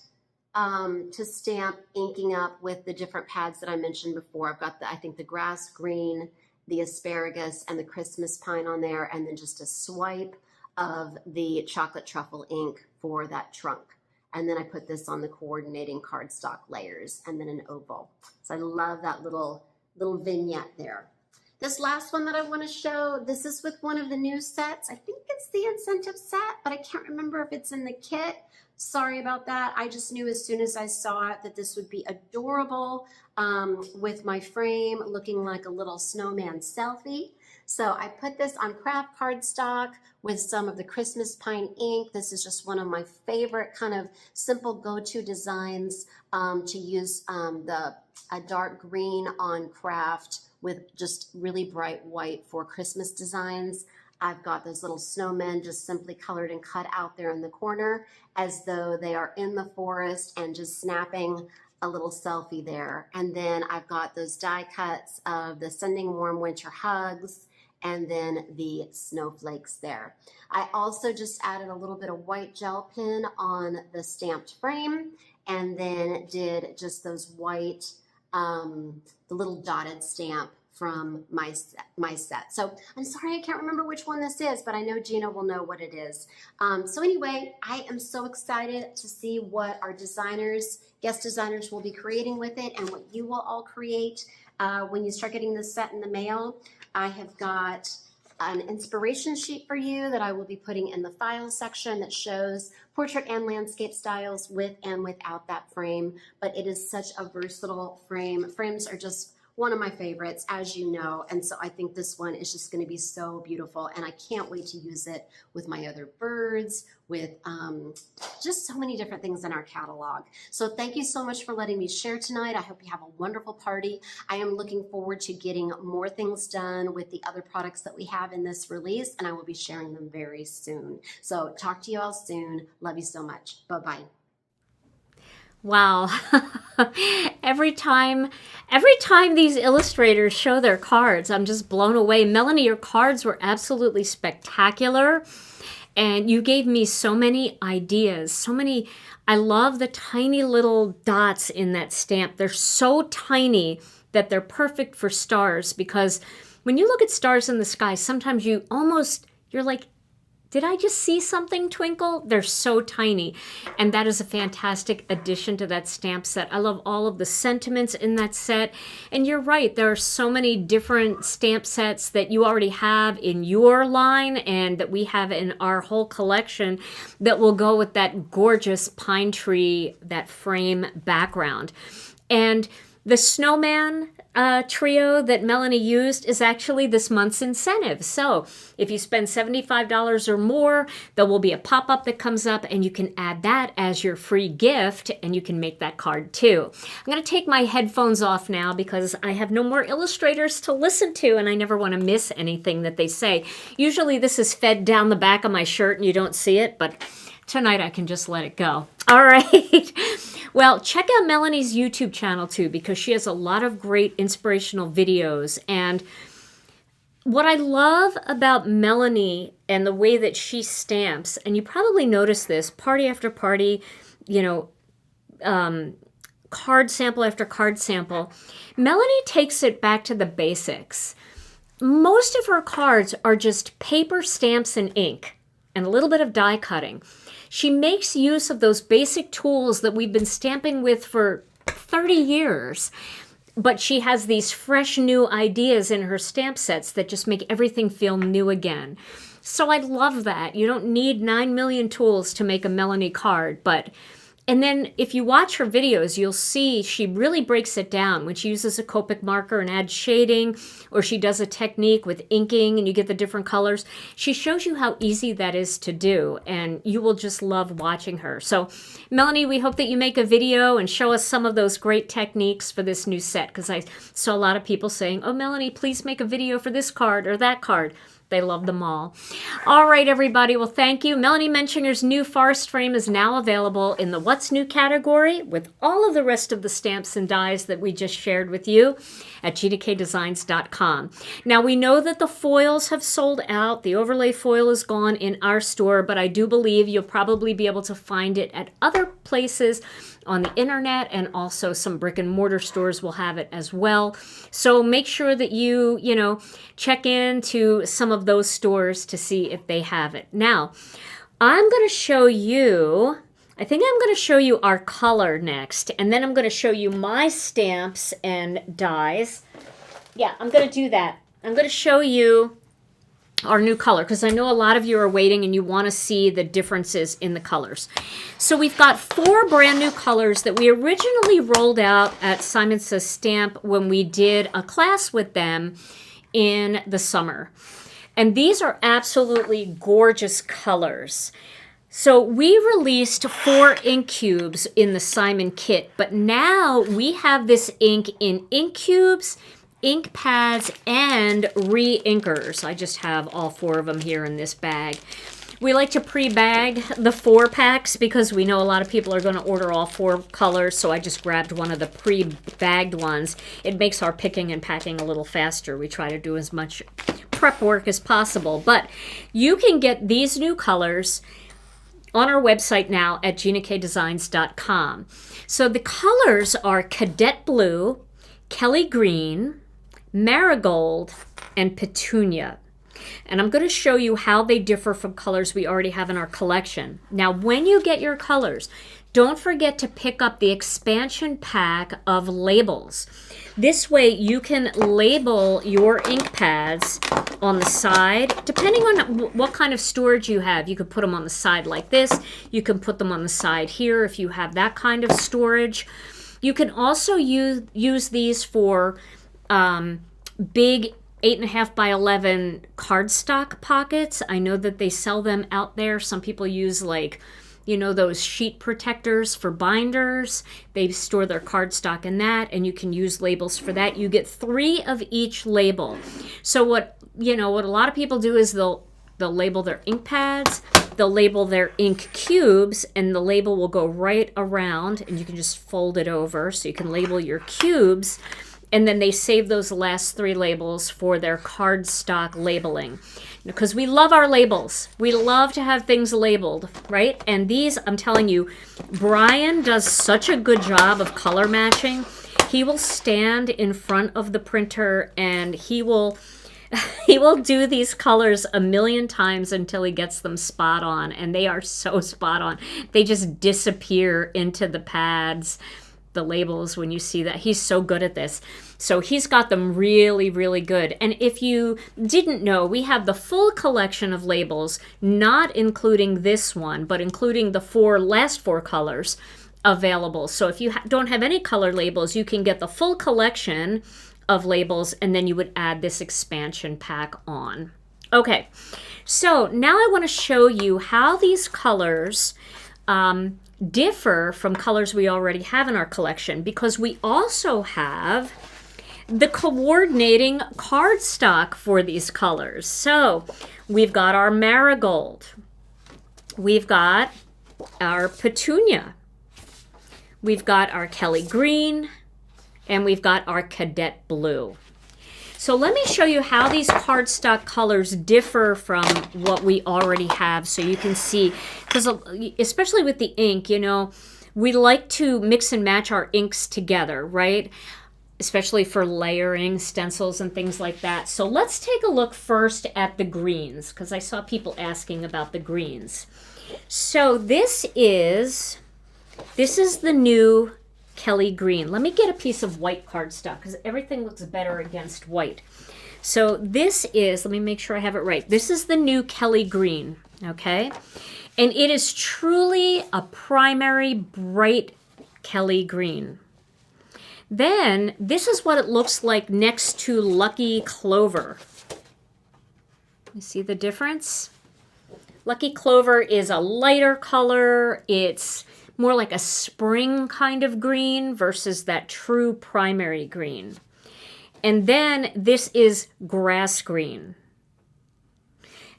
to stamp inking up with the different pads that I mentioned before. I've got I think the grass green, the asparagus, and the Christmas pine on there, and then just a swipe of the chocolate truffle ink for that trunk. And then I put this on the coordinating cardstock layers and then an oval. So I love that little vignette there. This last one that I want to show, this is with one of the new sets. I think it's the incentive set, but I can't remember if it's in the kit. Sorry about that. I just knew as soon as I saw it that this would be adorable with my frame looking like a little snowman selfie. So I put this on craft cardstock with some of the Christmas pine ink. This is just one of my favorite kind of simple go-to designs to use a dark green on craft with just really bright white for Christmas designs. I've got those little snowmen just simply colored and cut out there in the corner as though they are in the forest and just snapping a little selfie there. And then I've got those die cuts of the sending warm winter hugs and then the snowflakes there. I also just added a little bit of white gel pen on the stamped frame and then did just those white, the little dotted stamp from my set. So I'm sorry I can't remember which one this is, but I know Gina will know what it is. So anyway, I am so excited to see what our designers, guest designers will be creating with it and what you will all create when you start getting this set in the mail. I have got an inspiration sheet for you that I will be putting in the file section that shows portrait and landscape styles with and without that frame, but it is such a versatile frame. Frames are just one of my favorites, as you know, and so I think this one is just going to be so beautiful, and I can't wait to use it with my other birds, with just so many different things in our catalog. So thank you so much for letting me share tonight. I hope you have a wonderful party. I am looking forward to getting more things done with the other products that we have in this release, and I will be sharing them very soon. So talk to you all soon. Love you so much. Bye-bye. Wow. Every time these illustrators show their cards, I'm just blown away. Melanie, your cards were absolutely spectacular. And you gave me so many ideas, I love the tiny little dots in that stamp. They're so tiny that they're perfect for stars, because when you look at stars in the sky, sometimes you're like, did I just see something twinkle? They're so tiny. And that is a fantastic addition to that stamp set. I love all of the sentiments in that set. And you're right, there are so many different stamp sets that you already have in your line and that we have in our whole collection that will go with that gorgeous pine tree, that frame background. And the snowman trio that Melanie used is actually this month's incentive. So if you spend $75 or more, there will be a pop-up that comes up and you can add that as your free gift and you can make that card too. I'm going to take my headphones off now because I have no more illustrators to listen to and I never want to miss anything that they say. Usually this is fed down the back of my shirt and you don't see it, but tonight I can just let it go. All right. Well, check out Melanie's YouTube channel too, because she has a lot of great inspirational videos. And what I love about Melanie and the way that she stamps, and you probably noticed this, party after party, you know, card sample after card sample, Melanie takes it back to the basics. Most of her cards are just paper, stamps, and ink, and a little bit of die cutting. She makes use of those basic tools that we've been stamping with for 30 years, but she has these fresh new ideas in her stamp sets that just make everything feel new again. So I love that. You don't need 9 million tools to make a Melanie card, and then if you watch her videos, you'll see she really breaks it down when she uses a Copic marker and adds shading, or she does a technique with inking and you get the different colors. She shows you how easy that is to do, and you will just love watching her. So, Melanie, we hope that you make a video and show us some of those great techniques for this new set, because I saw a lot of people saying, oh, Melanie, please make a video for this card or that card. They love them all. All right, everybody. Well, thank you. Melanie Menshinger's new forest frame is now available in the What's New category with all of the rest of the stamps and dies that we just shared with you at GinaKDesigns.com. Now, we know that the foils have sold out. The overlay foil is gone in our store, but I do believe you'll probably be able to find it at other places on the internet, and also some brick and mortar stores will have it as well. So make sure that you check into some of those stores to see if they have it. Now, I'm going to show you, I think I'm going to show you our color next, and then I'm going to show you my stamps and dies. Yeah, I'm going to do that. I'm going to show you our new color, because I know a lot of you are waiting and you want to see the differences in the colors. So we've got 4 brand new colors that we originally rolled out at Simon Says Stamp when we did a class with them in the summer. And these are absolutely gorgeous colors. So we released 4 ink cubes in the Simon kit, but now we have this ink in ink cubes, ink pads, and re-inkers. I just have all 4 of them here in this bag. We like to pre-bag the 4 packs because we know a lot of people are going to order all 4 colors, so I just grabbed one of the pre-bagged ones. It makes our picking and packing a little faster. We try to do as much prep work as possible, but you can get these new colors on our website now at GinaKDesigns.com. So the colors are Cadet Blue, Kelly Green, Marigold, and Petunia. And I'm going to show you how they differ from colors we already have in our collection. Now, when you get your colors, don't forget to pick up the expansion pack of labels. This way you can label your ink pads on the side. Depending on what kind of storage you have, you could put them on the side like this. You can put them on the side here if you have that kind of storage. You can also use these for big 8.5 by 11 cardstock pockets. I know that they sell them out there. Some people use those sheet protectors for binders. They store their cardstock in that, and you can use labels for that. You get 3 of each label. So what a lot of people do is they'll label their ink pads, they'll label their ink cubes, and the label will go right around, and you can just fold it over so you can label your cubes. And then they save those last 3 labels for their cardstock labeling. Because we love our labels. We love to have things labeled, right? And these, I'm telling you, Brian does such a good job of color matching. He will stand in front of the printer and he will do these colors a million times until he gets them spot on. And they are so spot on. They just disappear into the pads, the labels, when you see that. He's so good at this. So he's got them really, really good. And if you didn't know, we have the full collection of labels, not including this one, but including the last four colors available. So if you don't have any color labels, you can get the full collection of labels, and then you would add this expansion pack on. Okay, so now I want to show you how these colors differ from colors we already have in our collection, because we also have the coordinating cardstock for these colors. So we've got our marigold, we've got our petunia, we've got our Kelly green, and we've got our cadet blue. So let me show you how these cardstock colors differ from what we already have, so you can see, because especially with the ink, you know, we like to mix and match our inks together, right? Especially for layering stencils and things like that. So let's take a look first at the greens, because I saw people asking about the greens. So this is the new Kelly green. Let me get a piece of white cardstock, because everything looks better against white. So this is, let me make sure I have it right. This is the new Kelly green, okay? And it is truly a primary bright Kelly green. Then this is what it looks like next to Lucky Clover. You see the difference? Lucky Clover is a lighter color. It's more like a spring kind of green versus that true primary green. And then this is grass green.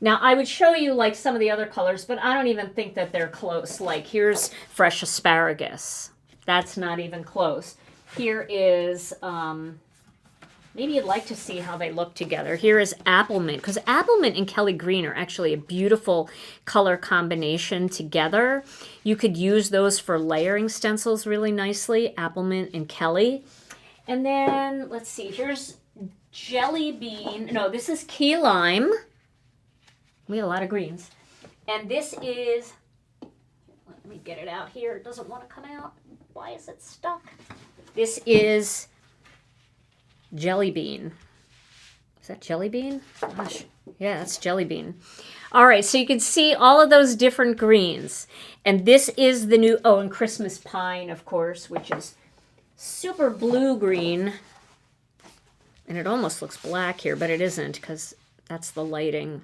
Now I would show you like some of the other colors, but I don't even think that they're close. Like here's fresh asparagus. That's not even close. Here is, maybe you'd like to see how they look together. Here is apple mint, because apple mint and Kelly green are actually a beautiful color combination together. You could use those for layering stencils really nicely, apple mint and Kelly. And then, let's see, here's jelly bean. No, this is key lime. We have a lot of greens. And this is, let me get it out here. It doesn't want to come out. Why is it stuck? This is jelly bean. Is that jelly bean? Gosh, yeah, that's jelly bean. All right, so you can see all of those different greens. And this is the new, oh, and Christmas pine, of course, which is super blue green. And it almost looks black here, but it isn't, because that's the lighting.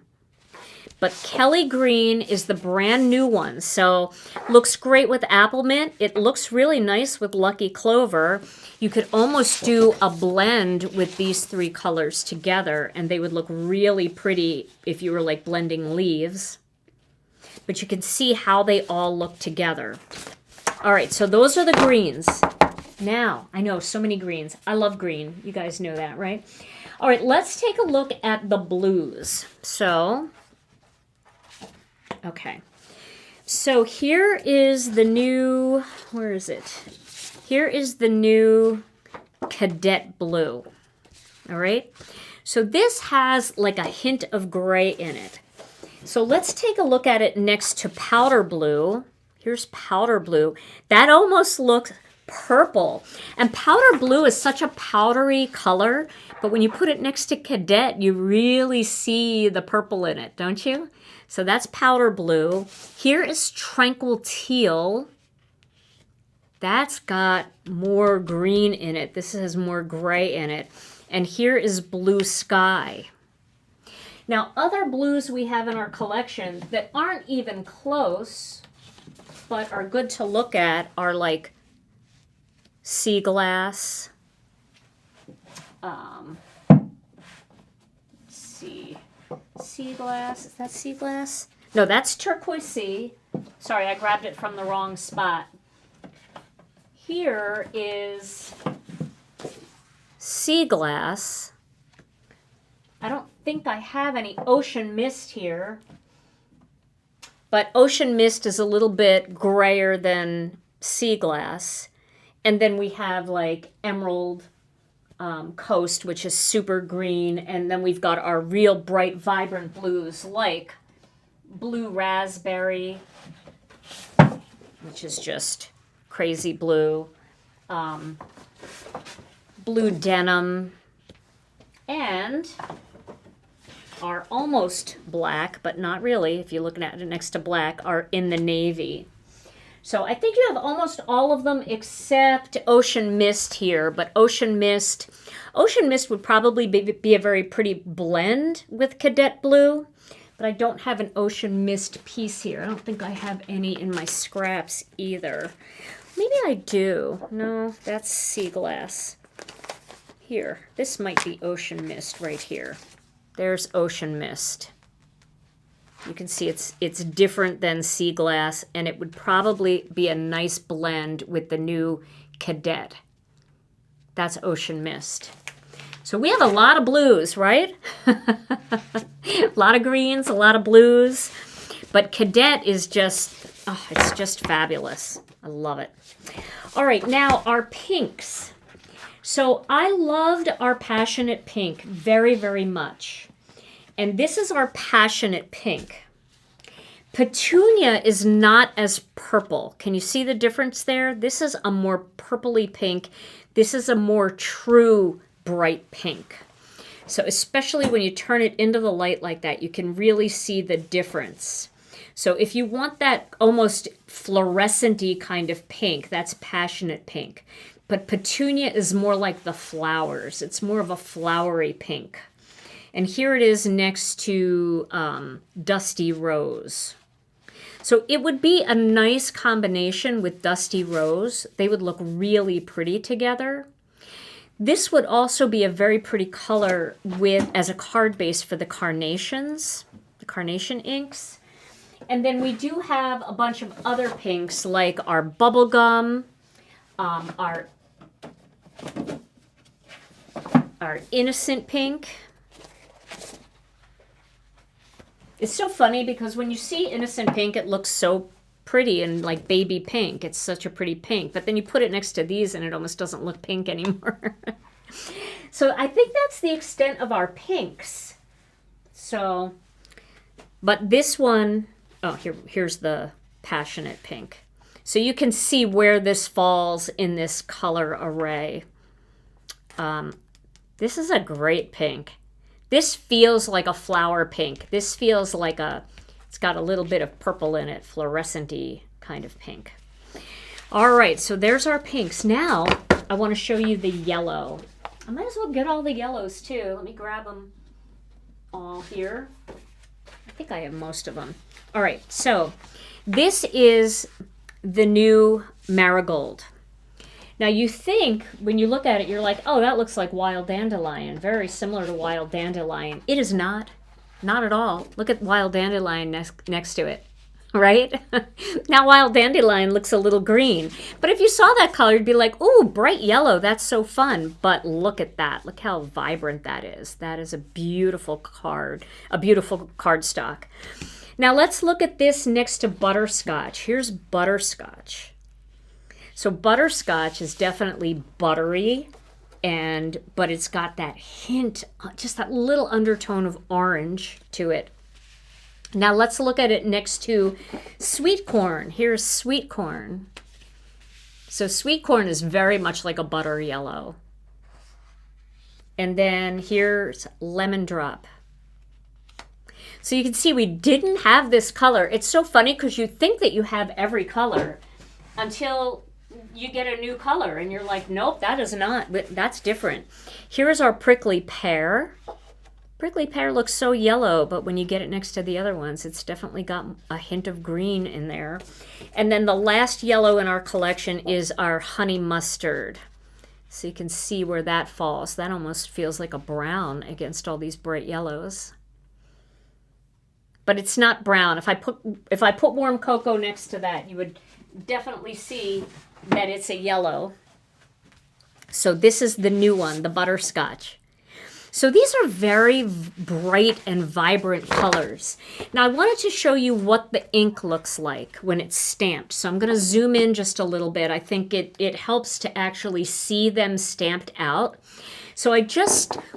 But Kelly green is the brand new one. So looks great with apple mint. It looks really nice with Lucky Clover. You could almost do a blend with these three colors together, and they would look really pretty if you were like blending leaves. But you can see how they all look together. All right, so those are the greens. Now, I know so many greens. I love green. You guys know that, right? All right, let's take a look at the blues. So, okay. So here is the new, where is it? Here is the new Cadet Blue. All right. So this has like a hint of gray in it. So let's take a look at it next to Powder Blue. Here's Powder Blue. That almost looks purple. And Powder Blue is such a powdery color, but when you put it next to Cadet, you really see the purple in it, don't you? So that's Powder Blue. Here is Tranquil Teal. That's got more green in it. This has more gray in it. And here is Blue Sky. Now, other blues we have in our collection that aren't even close, but are good to look at, are like Sea Glass. Sea Glass. Is that Sea Glass? No, that's Turquoise Sea. Sorry, I grabbed it from the wrong spot. Here is Sea Glass. I don't think I have any Ocean Mist here, but Ocean Mist is a little bit grayer than Sea Glass. And then we have like Emerald Coast, which is super green. And then we've got our real bright, vibrant blues like Blue Raspberry, which is just crazy blue, Blue Denim, and are almost black, but not really, if you're looking at it next to black, are in the navy. So I think you have almost all of them except Ocean Mist here, but Ocean Mist would probably be a very pretty blend with Cadet Blue, but I don't have an Ocean Mist piece here. I don't think I have any in my scraps either. Maybe I do. No, that's Sea Glass. Here, this might be Ocean Mist right here. There's Ocean Mist. You can see it's different than Sea Glass, and it would probably be a nice blend with the new Cadet. That's Ocean Mist. So we have a lot of blues, right? A lot of greens, a lot of blues. But Cadet is just, oh, it's just fabulous. I love it. All right, now our pinks. So I loved our Passionate Pink very, very much. And this is our Passionate Pink. Petunia is not as purple. Can you see the difference there? This is a more purpley pink. This is a more true bright pink. So especially when you turn it into the light like that, you can really see the difference. So if you want that almost fluorescent-y kind of pink, that's Passionate Pink. But Petunia is more like the flowers. It's more of a flowery pink. And here it is next to Dusty Rose. So it would be a nice combination with Dusty Rose. They would look really pretty together. This would also be a very pretty color as a card base for the carnations, the carnation inks. And then we do have a bunch of other pinks like our Bubblegum, our Innocent Pink. It's so funny because when you see Innocent Pink, it looks so pretty and like baby pink. It's such a pretty pink. But then you put it next to these and it almost doesn't look pink anymore. So I think that's the extent of our pinks. So, but this one, oh, here's the Passionate Pink. So you can see where this falls in this color array. This is a great pink. This feels like a flower pink. This feels like it's got a little bit of purple in it, fluorescent-y kind of pink. All right, so there's our pinks. Now, I want to show you the yellow. I might as well get all the yellows too. Let me grab them all here. I think I have most of them. All right, so this is the new Marigold. Now you think, when you look at it, you're like, oh, that looks like Wild Dandelion, very similar to Wild Dandelion. It is not. Not at all. Look at Wild Dandelion next to it, right? Now Wild Dandelion looks a little green. But if you saw that color, you'd be like, ooh, bright yellow, that's so fun. But look at that. Look how vibrant that is. That is a beautiful card, a beautiful cardstock. Now let's look at this next to Butterscotch. Here's Butterscotch. So Butterscotch is definitely buttery, but it's got that hint, just that little undertone of orange to it. Now let's look at it next to Sweet Corn. Here's Sweet Corn. So Sweet Corn is very much like a butter yellow. And then here's Lemon Drop. So you can see we didn't have this color. It's so funny because you think that you have every color until you get a new color and you're like, nope, that is not, that's different. Here's our Prickly Pear. Prickly Pear looks so yellow, but when you get it next to the other ones, it's definitely got a hint of green in there. And then the last yellow in our collection is our Honey Mustard. So you can see where that falls. That almost feels like a brown against all these bright yellows. But it's not brown. If I put Warm Cocoa next to that, you would definitely see that it's a yellow. So this is the new one, the Butterscotch. So these are very bright and vibrant colors. Now I wanted to show you what the ink looks like when it's stamped. So I'm going to zoom in just a little bit. I think it helps to actually see them stamped out. So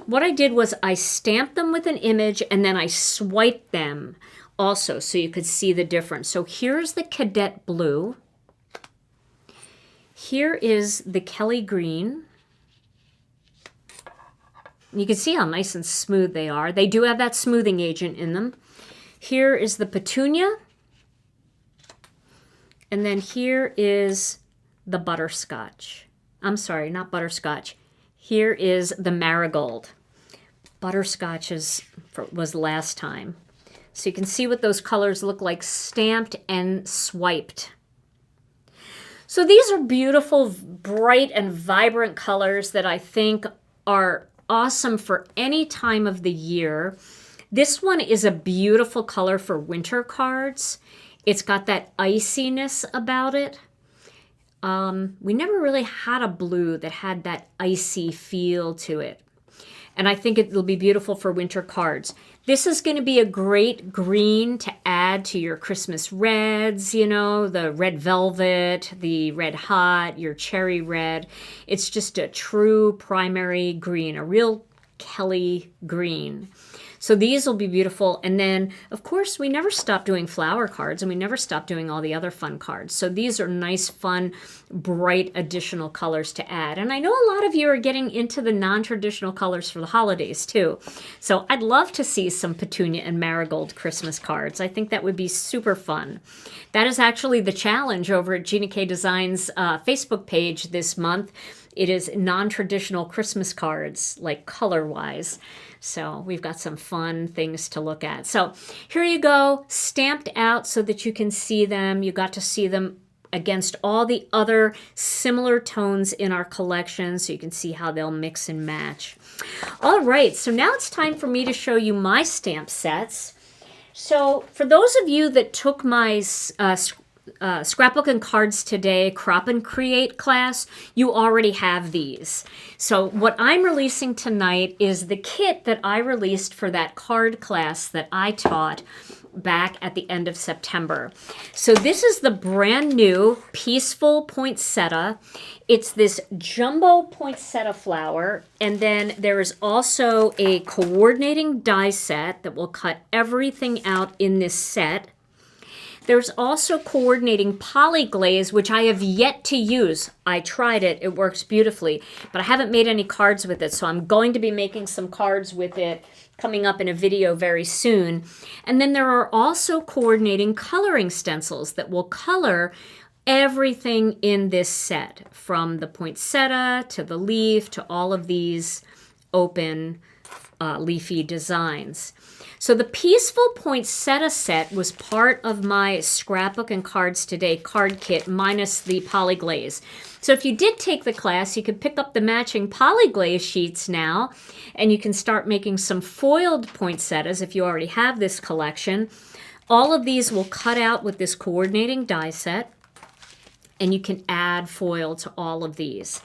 what I did was I stamped them with an image and then I swiped them also so you could see the difference. So here's the Cadet Blue. Here is the Kelly Green. You can see how nice and smooth they are. They do have that smoothing agent in them. Here is the Petunia. And then here is the butterscotch. I'm sorry, not butterscotch. Here is the marigold. Butterscotch was last time. So you can see what those colors look like stamped and swiped. So these are beautiful, bright and vibrant colors that I think are awesome for any time of the year. This one is a beautiful color for winter cards. It's got that iciness about it. We never really had a blue that had that icy feel to it. And I think it will be beautiful for winter cards. This is going to be a great green to add to your Christmas reds, you know, the red velvet, the red hot, your cherry red. It's just a true primary green, a real Kelly green. So these will be beautiful. And then, of course, we never stop doing flower cards and we never stop doing all the other fun cards. So these are nice, fun, bright additional colors to add. And I know a lot of you are getting into the non-traditional colors for the holidays too. So I'd love to see some petunia and marigold Christmas cards. I think that would be super fun. That is actually the challenge over at Gina K Designs Facebook page this month. It is non-traditional Christmas cards, like color-wise. So we've got some fun things to look at. So here you go, stamped out so that you can see them. You got to see them against all the other similar tones in our collection, so you can see how they'll mix and match. All right, so now it's time for me to show you my stamp sets. So for those of you that took my Scrapbook and Cards Today Crop and Create class, you already have these. So what I'm releasing tonight is the kit that I released for that card class that I taught back at the end of September. So this is the brand new Peaceful Poinsettia. It's this jumbo poinsettia flower, and then there is also a coordinating die set that will cut everything out in this set. There's also coordinating Poly-Glaze, which I have yet to use. I tried it. It works beautifully, but I haven't made any cards with it, so I'm going to be making some cards with it coming up in a video very soon. And then there are also coordinating coloring stencils that will color everything in this set, from the poinsettia to the leaf to all of these open leafy designs. So the Peaceful Poinsettia set was part of my Scrapbook and Cards Today card kit minus the Poly-Glaze. So if you did take the class, you could pick up the matching Poly-Glaze sheets now, and you can start making some foiled poinsettias if you already have this collection. All of these will cut out with this coordinating die set, and you can add foil to all of these.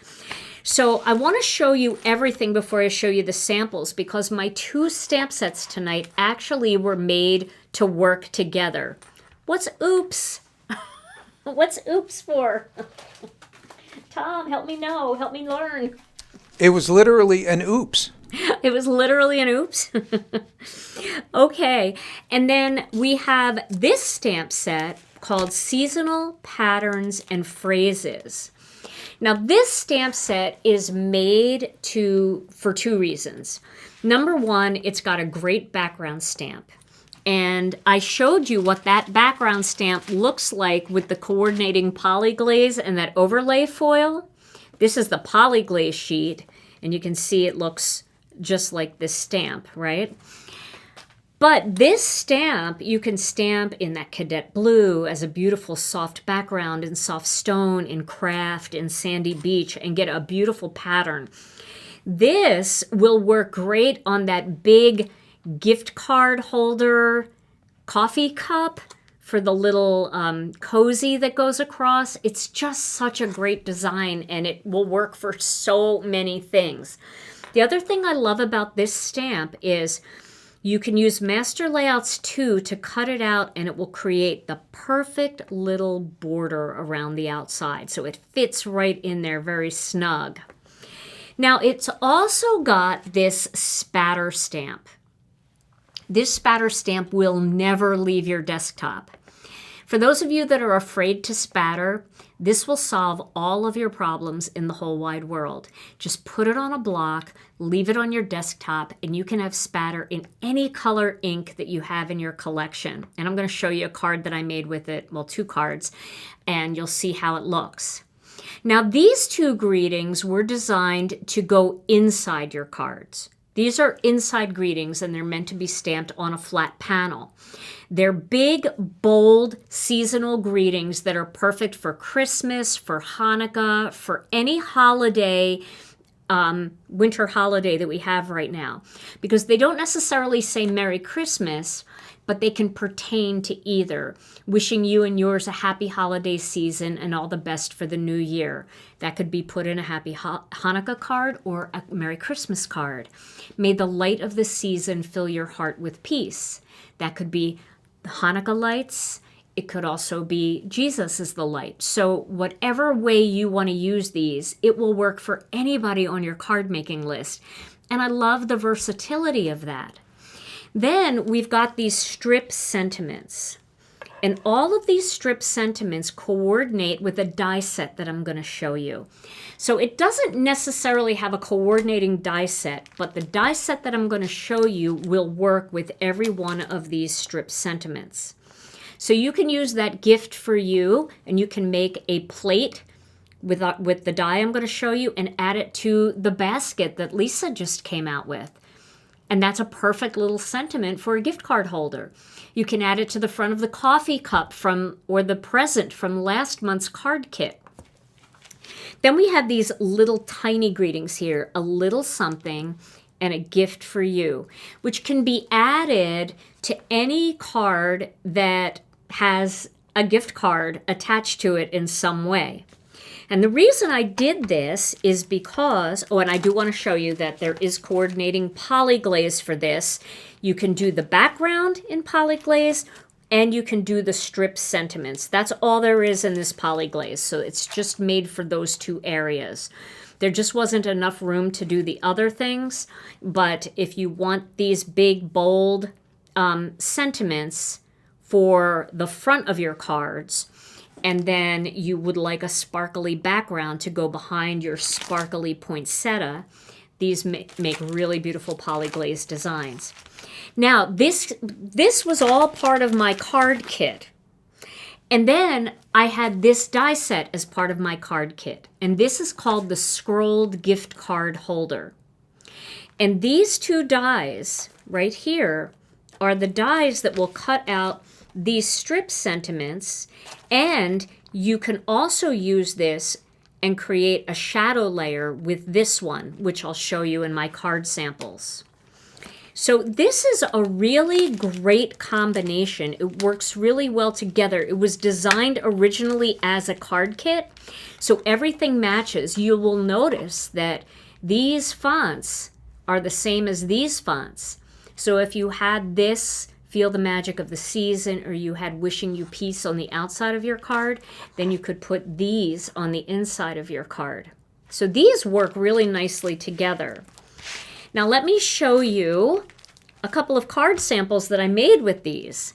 So I want to show you everything before I show you the samples, because my two stamp sets tonight actually were made to work together. What's oops? What's oops for? Tom, help me know. Help me learn. It was literally an oops. It was literally an oops. Okay. And then we have this stamp set called Seasonal Patterns and Phrases. Now, this stamp set is made for two reasons. Number one, it's got a great background stamp. And I showed you what that background stamp looks like with the coordinating Poly-Glaze and that overlay foil. This is the Poly-Glaze sheet, and you can see it looks just like this stamp, right? But this stamp, you can stamp in that cadet blue as a beautiful soft background, in soft stone, in craft, in sandy beach, and get a beautiful pattern. This will work great on that big gift card holder coffee cup for the little cozy that goes across. It's just such a great design, and it will work for so many things. The other thing I love about this stamp is you can use Master Layouts 2 to cut it out, and it will create the perfect little border around the outside. So it fits right in there very snug. Now, it's also got this spatter stamp. This spatter stamp will never leave your desktop. For those of you that are afraid to spatter, This will solve all of your problems in the whole wide world. Just put it on a block, leave it on your desktop, and you can have spatter in any color ink that you have in your collection. And I'm going to show you a card that I made with it, well, 2 cards, and you'll see how it looks. Now, these 2 greetings were designed to go inside your cards. These are inside greetings, and they're meant to be stamped on a flat panel. They're big, bold, seasonal greetings that are perfect for Christmas, for Hanukkah, for any holiday, winter holiday that we have right now. Because they don't necessarily say Merry Christmas, but they can pertain to either. Wishing you and yours a happy holiday season and all the best for the new year. That could be put in a happy Hanukkah card or a Merry Christmas card. May the light of the season fill your heart with peace. That could be the Hanukkah lights. It could also be Jesus is the light. So whatever way you want to use these, it will work for anybody on your card making list. And I love the versatility of that. Then we've got these strip sentiments. And all of these strip sentiments coordinate with a die set that I'm going to show you. So it doesn't necessarily have a coordinating die set, but the die set that I'm going to show you will work with every one of these strip sentiments. So you can use that gift for you, and you can make a plate with the die I'm going to show you and add it to the basket that Lisa just came out with. And that's a perfect little sentiment for a gift card holder. You can add it to the front of the coffee cup or the present from last month's card kit. Then we have these little tiny greetings here, a little something and a gift for you, which can be added to any card that has a gift card attached to it in some way. And the reason I did this is because, and I do want to show you that there is coordinating Poly-Glaze for this. You can do the background in Poly-Glaze, and you can do the strip sentiments. That's all there is in this Poly-Glaze, so it's just made for those 2 areas. There just wasn't enough room to do the other things, but if you want these big, bold sentiments for the front of your cards, and then you would like a sparkly background to go behind your sparkly poinsettia, these make really beautiful Poly-Glaze designs. Now, this was all part of my card kit. And then I had this die set as part of my card kit. And this is called the Scrolled Gift Card Holder. And these 2 dies right here are the dies that will cut out these strip sentiments, and you can also use this and create a shadow layer with this one, which I'll show you in my card samples. So this is a really great combination. It works really well together. It was designed originally as a card kit, so everything matches. You will notice that these fonts are the same as these fonts. So if you had this Feel the Magic of the Season, or you had Wishing You Peace on the outside of your card, then you could put these on the inside of your card. So these work really nicely together. Now let me show you a couple of card samples that I made with these.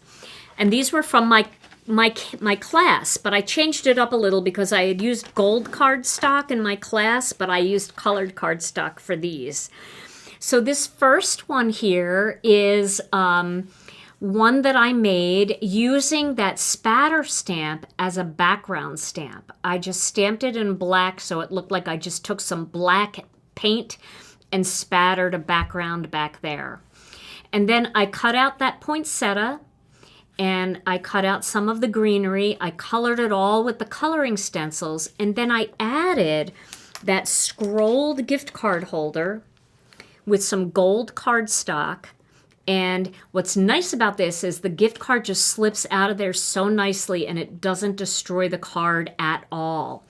And these were from my class, but I changed it up a little because I had used gold cardstock in my class, but I used colored cardstock for these. So this first one here is one that I made using that spatter stamp as a background stamp. I just stamped it in black so it looked like I just took some black paint and spattered a background back there. And then I cut out that poinsettia and I cut out some of the greenery. I colored it all with the coloring stencils, and then I added that scrolled gift card holder with some gold cardstock. And what's nice about this is the gift card just slips out of there so nicely, and it doesn't destroy the card at all.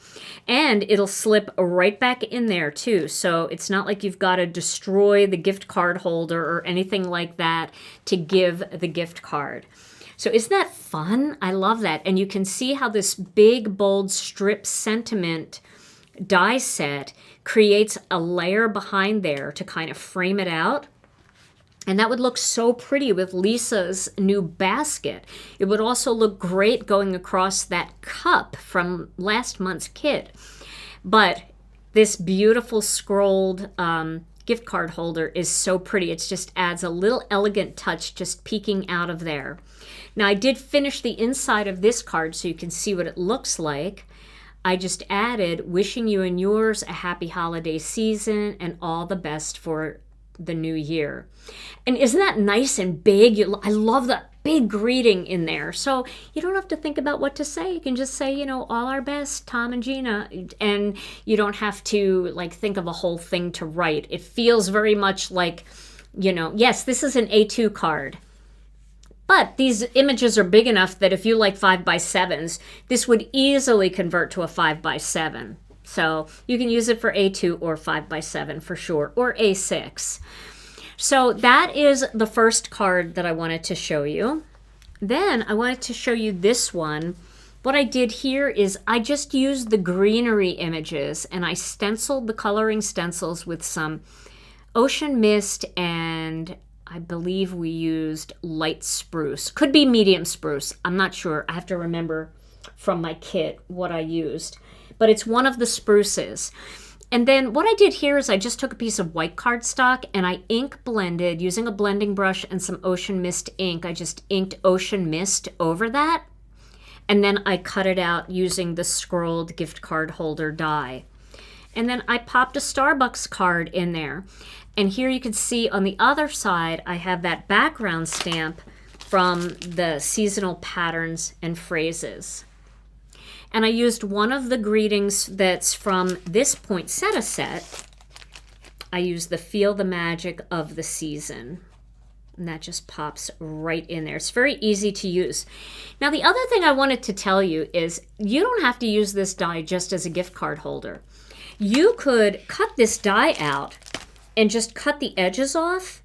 And it'll slip right back in there too. So it's not like you've got to destroy the gift card holder or anything like that to give the gift card. So isn't that fun? I love that. And you can see how this big, bold strip sentiment die set creates a layer behind there to kind of frame it out. And that would look so pretty with Lisa's new basket. It would also look great going across that cup from last month's kit. But this beautiful scrolled gift card holder is so pretty. It just adds a little elegant touch just peeking out of there. Now, I did finish the inside of this card so you can see what it looks like. I just added, wishing you and yours a happy holiday season and all the best for the new year. And isn't that nice and big? I love that big greeting in there. So you don't have to think about what to say. You can just say, you know, all our best, Tom and Gina. And you don't have to like think of a whole thing to write. It feels very much like, you know, yes, this is an A2 card. But these images are big enough that if you like 5x7s, this would easily convert to a 5x7. So you can use it for A2 or 5x7 for sure, or A6. So that is the first card that I wanted to show you. Then I wanted to show you this one. What I did here is I just used the greenery images and I stenciled the coloring stencils with some ocean mist, and I believe we used light spruce. Could be medium spruce. I'm not sure. I have to remember from my kit what I used. But it's one of the spruces. And then what I did here is I just took a piece of white cardstock and I ink blended using a blending brush and some ocean mist ink. I just inked ocean mist over that. And then I cut it out using the scrolled gift card holder die. And then I popped a Starbucks card in there. And here you can see on the other side, I have that background stamp from the seasonal patterns and phrases. And I used one of the greetings that's from this poinsettia set. I used the Feel the Magic of the Season. And that just pops right in there. It's very easy to use. Now, the other thing I wanted to tell you is you don't have to use this die just as a gift card holder. You could cut this die out and just cut the edges off.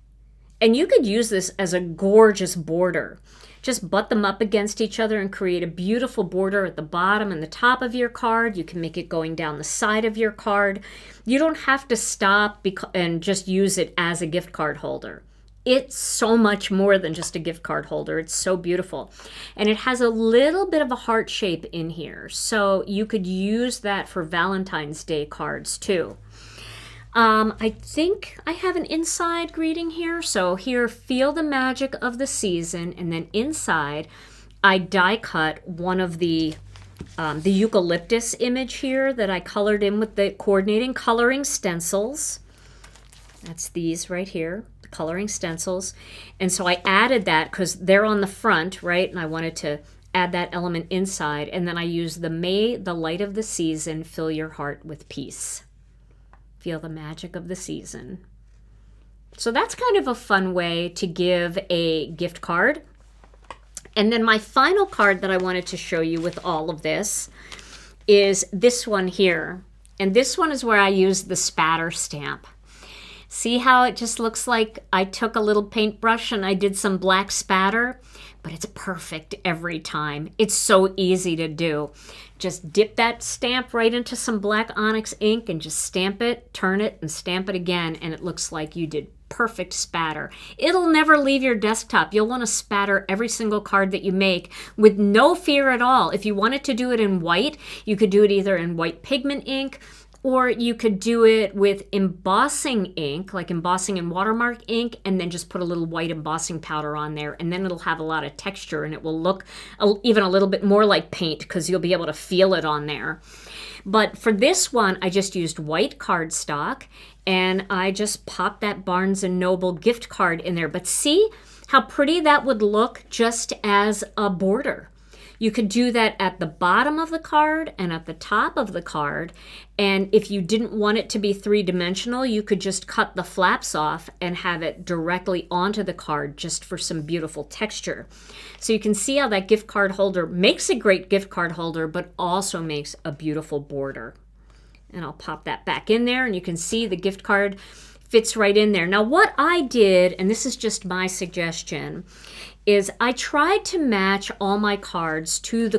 And you could use this as a gorgeous border. Just butt them up against each other and create a beautiful border at the bottom and the top of your card. You can make it going down the side of your card. You don't have to stop and just use it as a gift card holder. It's so much more than just a gift card holder. It's so beautiful. And it has a little bit of a heart shape in here. So you could use that for Valentine's Day cards too. I think I have an inside greeting here. So here, Feel the Magic of the Season. And then inside, I die cut one of the eucalyptus image here that I colored in with the coordinating coloring stencils. That's these right here, the coloring stencils. And so I added that because they're on the front, right? And I wanted to add that element inside. And then I used the May, the light of the season, fill your heart with peace. Feel the magic of the season. So that's kind of a fun way to give a gift card. And then my final card that I wanted to show you with all of this is this one here. And this one is where I used the spatter stamp. See how it just looks like I took a little paintbrush and I did some black spatter? But it's perfect every time. It's so easy to do. Just dip that stamp right into some black onyx ink and just stamp it, turn it, and stamp it again, and it looks like you did perfect spatter. It'll never leave your desktop. You'll want to spatter every single card that you make with no fear at all. If you wanted to do it in white, you could do it either in white pigment ink, or you could do it with embossing ink, like embossing and watermark ink, and then just put a little white embossing powder on there, and then it'll have a lot of texture, and it will look even a little bit more like paint because you'll be able to feel it on there. But for this one, I just used white cardstock, and I just popped that Barnes & Noble gift card in there. But see how pretty that would look just as a border. You could do that at the bottom of the card and at the top of the card. And if you didn't want it to be three-dimensional, you could just cut the flaps off and have it directly onto the card just for some beautiful texture. So you can see how that gift card holder makes a great gift card holder, but also makes a beautiful border. And I'll pop that back in there, and you can see the gift card fits right in there. Now what I did, and this is just my suggestion, is I tried to match all my cards to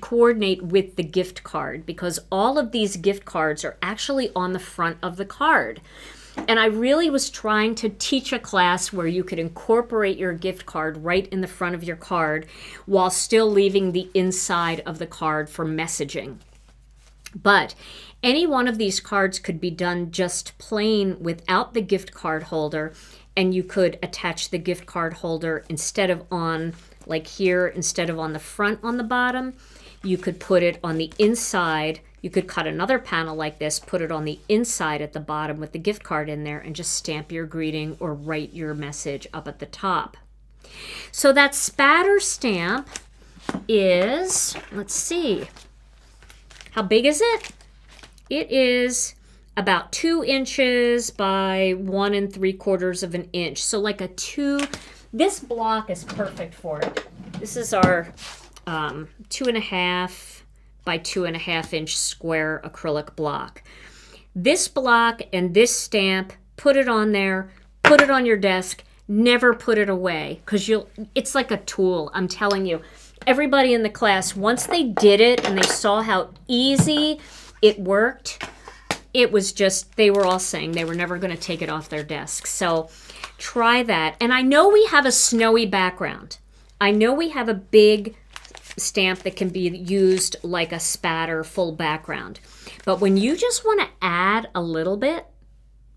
coordinate with the gift card, because all of these gift cards are actually on the front of the card. And I really was trying to teach a class where you could incorporate your gift card right in the front of your card while still leaving the inside of the card for messaging. But any one of these cards could be done just plain without the gift card holder, and you could attach the gift card holder instead of on, like here, instead of on the front on the bottom, you could put it on the inside. You could cut another panel like this, put it on the inside at the bottom with the gift card in there, and just stamp your greeting or write your message up at the top. So that spatter stamp is, let's see, how big is it? It is about 2 inches by 1 3/4 of an inch. So like a 2, this block is perfect for it. This is our 2.5 by 2.5 inch square acrylic block. This block and this stamp, put it on there, put it on your desk, never put it away, because it's like a tool, I'm telling you. Everybody in the class, once they did it and they saw how easy it worked, it was just, they were all saying they were never going to take it off their desk. So try that. And I know we have a snowy background. I know we have a big stamp that can be used like a spatter full background. But when you just want to add a little bit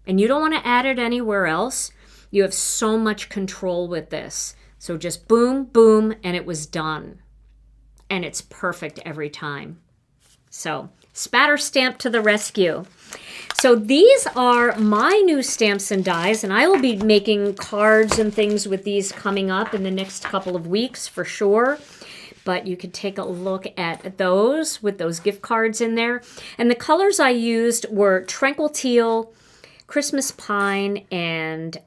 and you don't want to add it anywhere else, you have so much control with this. So just boom, boom, and it was done. And it's perfect every time. So spatter stamp to the rescue. So these are my new stamps and dies, and I will be making cards and things with these coming up in the next couple of weeks for sure. But you can take a look at those with those gift cards in there. And the colors I used were Tranquil Teal, Christmas Pine, and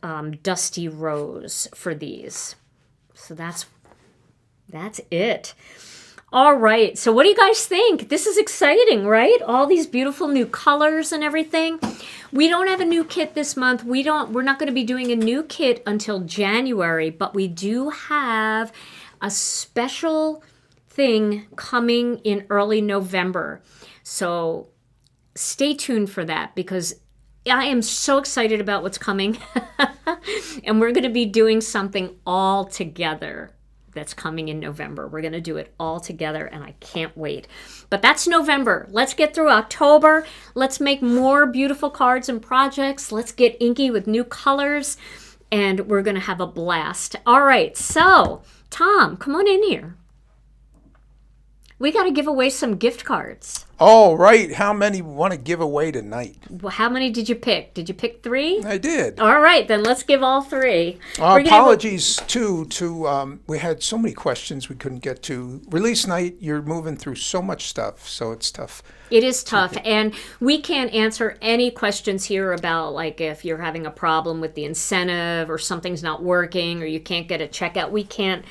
Dusty Rose for these. So that's it. All right, so what do you guys think? This is exciting, right? All these beautiful new colors and everything. We don't have a new kit this month. We're not going to be doing a new kit until January, but we do have a special thing coming in early November. So stay tuned for that, because I am so excited about what's coming. And we're going to be doing something all together that's coming in November. We're going to do it all together, and I can't wait. But that's November. Let's get through October. Let's make more beautiful cards and projects. Let's get inky with new colors, and we're going to have a blast. All right, so Tom, come on in here. We got to give away some gift cards. All right. How many want to give away tonight? Well, how many did you pick? Did you pick 3? I did. All right, then let's give all 3. Apologies, too, we had so many questions we couldn't get to. Release night, you're moving through so much stuff, so it's tough. It is tough, and we can't answer any questions here about, like, if you're having a problem with the incentive or something's not working or you can't get a checkout. We can't.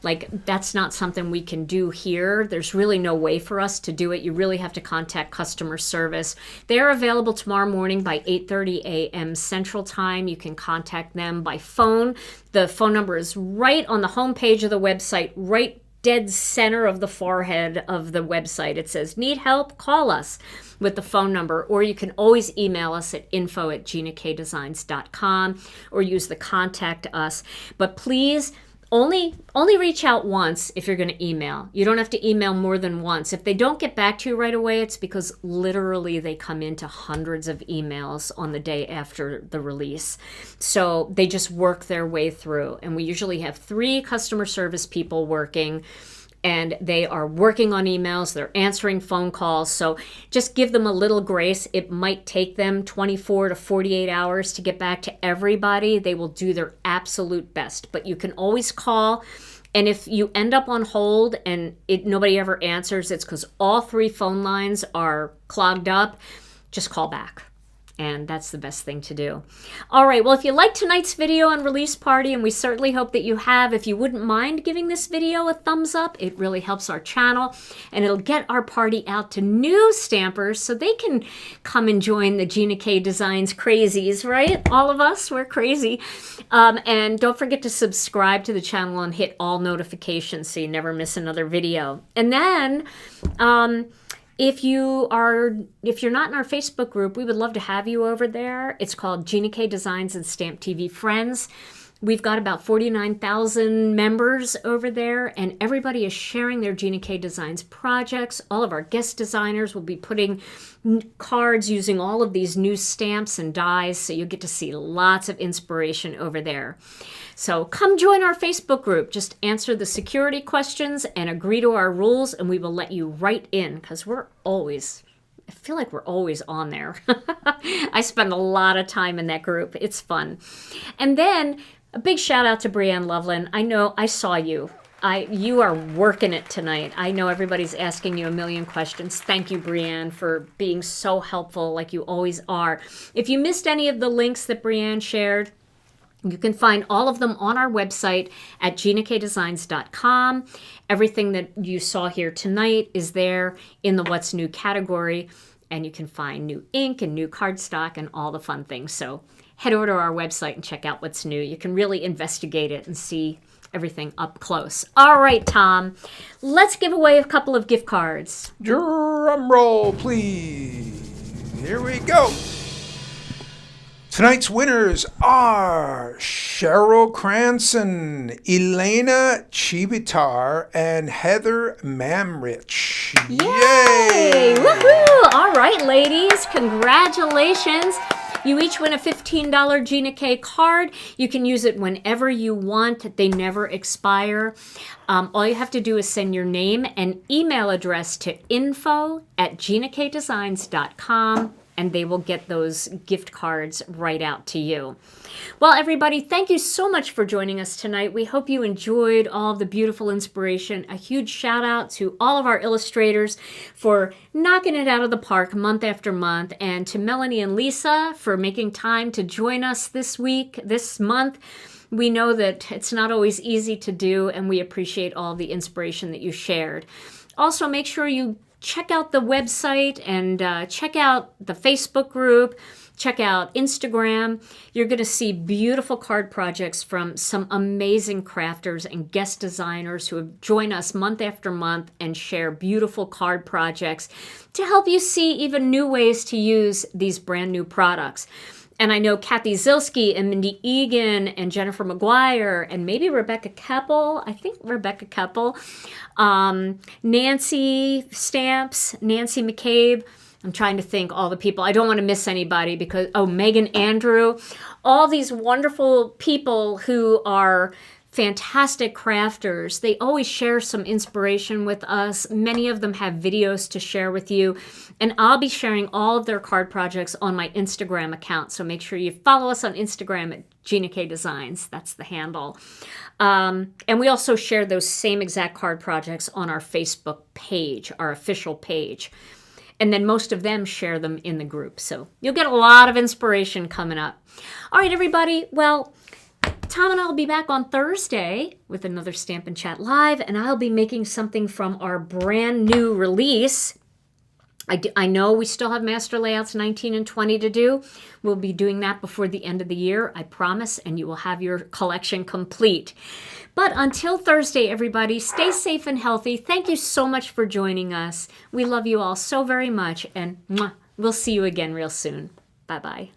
Like, that's not something we can do here. There's really no way for us to do it. You really have to contact customer service. They're available tomorrow morning by 8:30 a.m. Central Time. You can contact them by phone. The phone number is right on the homepage of the website, right dead center of the forehead of the website. It says, need help? Call us with the phone number, or you can always email us at info@ginakdesigns.com or use the contact us. But please, only reach out once if you're going to email. You don't have to email more than once. If they don't get back to you right away, it's because literally they come into hundreds of emails on the day after the release. So they just work their way through. And we usually have 3 customer service people working, and they are working on emails, they're answering phone calls. So just give them a little grace. It might take them 24 to 48 hours to get back to everybody. They will do their absolute best, but you can always call. And if you end up on hold and nobody ever answers, it's because all 3 phone lines are clogged up. Just call back. And that's the best thing to do. All right, well, if you liked tonight's video on Release Party, and we certainly hope that you have, if you wouldn't mind giving this video a thumbs up, it really helps our channel, and it'll get our party out to new stampers so they can come and join the Gina K Designs crazies, right? All of us, we're crazy. And don't forget to subscribe to the channel and hit all notifications so you never miss another video. And then, If you're not in our Facebook group, we would love to have you over there. It's called Gina K Designs and Stamp TV Friends. We've got about 49,000 members over there, and everybody is sharing their Gina K Designs projects. All of our guest designers will be putting cards using all of these new stamps and dies, so you'll get to see lots of inspiration over there. So come join our Facebook group. Just answer the security questions and agree to our rules, and we will let you right in, because I feel like we're always on there. I spend a lot of time in that group. It's fun. And then a big shout out to Brianne Loveland. I know I saw you. You are working it tonight. I know everybody's asking you a million questions. Thank you, Brianne, for being so helpful like you always are. If you missed any of the links that Brianne shared, you can find all of them on our website at ginakdesigns.com. Everything that you saw here tonight is there in the What's New category, and you can find new ink and new cardstock and all the fun things. So head over to our website and check out what's new. You can really investigate it and see everything up close. All right, Tom, let's give away a couple of gift cards. Drum roll, please. Here we go. Tonight's winners are Cheryl Cranson, Elena Chibatar, and Heather Mamrich. Yay! Woohoo! All right, ladies, congratulations. You each win a $15 Gina K card. You can use it whenever you want. They never expire. All you have to do is send your name and email address to info@ginakdesigns.com, and they will get those gift cards right out to you. Well, everybody, thank you so much for joining us tonight. We hope you enjoyed all of the beautiful inspiration. A huge shout out to all of our illustrators for knocking it out of the park month after month, and to Melanie and Lisa for making time to join us this month. We know that it's not always easy to do, and we appreciate all the inspiration that you shared. Also, make sure you check out the website and check out the Facebook group. Check out Instagram. You're going to see beautiful card projects from some amazing crafters and guest designers who have joined us month after month and share beautiful card projects to help you see even new ways to use these brand new products. And I know Kathy Zilski and Mindy Egan and Jennifer McGuire and maybe Rebecca Keppel. I think Rebecca Keppel. Nancy Stamps, Nancy McCabe. I'm trying to think all the people. I don't want to miss anybody because, Megan Andrew. All these wonderful people who are fantastic crafters. They always share some inspiration with us. Many of them have videos to share with you. And I'll be sharing all of their card projects on my Instagram account. So make sure you follow us on Instagram at Gina K Designs. That's the handle. And we also share those same exact card projects on our Facebook page, our official page. And then most of them share them in the group. So you'll get a lot of inspiration coming up. All right, everybody. Well, Tom and I will be back on Thursday with another Stamp and Chat Live, and I'll be making something from our brand new release. I know we still have master layouts 19 and 20 to do. We'll be doing that before the end of the year, I promise, and you will have your collection complete. But until Thursday, everybody, stay safe and healthy. Thank you so much for joining us. We love you all so very much, and we'll see you again real soon. Bye-bye.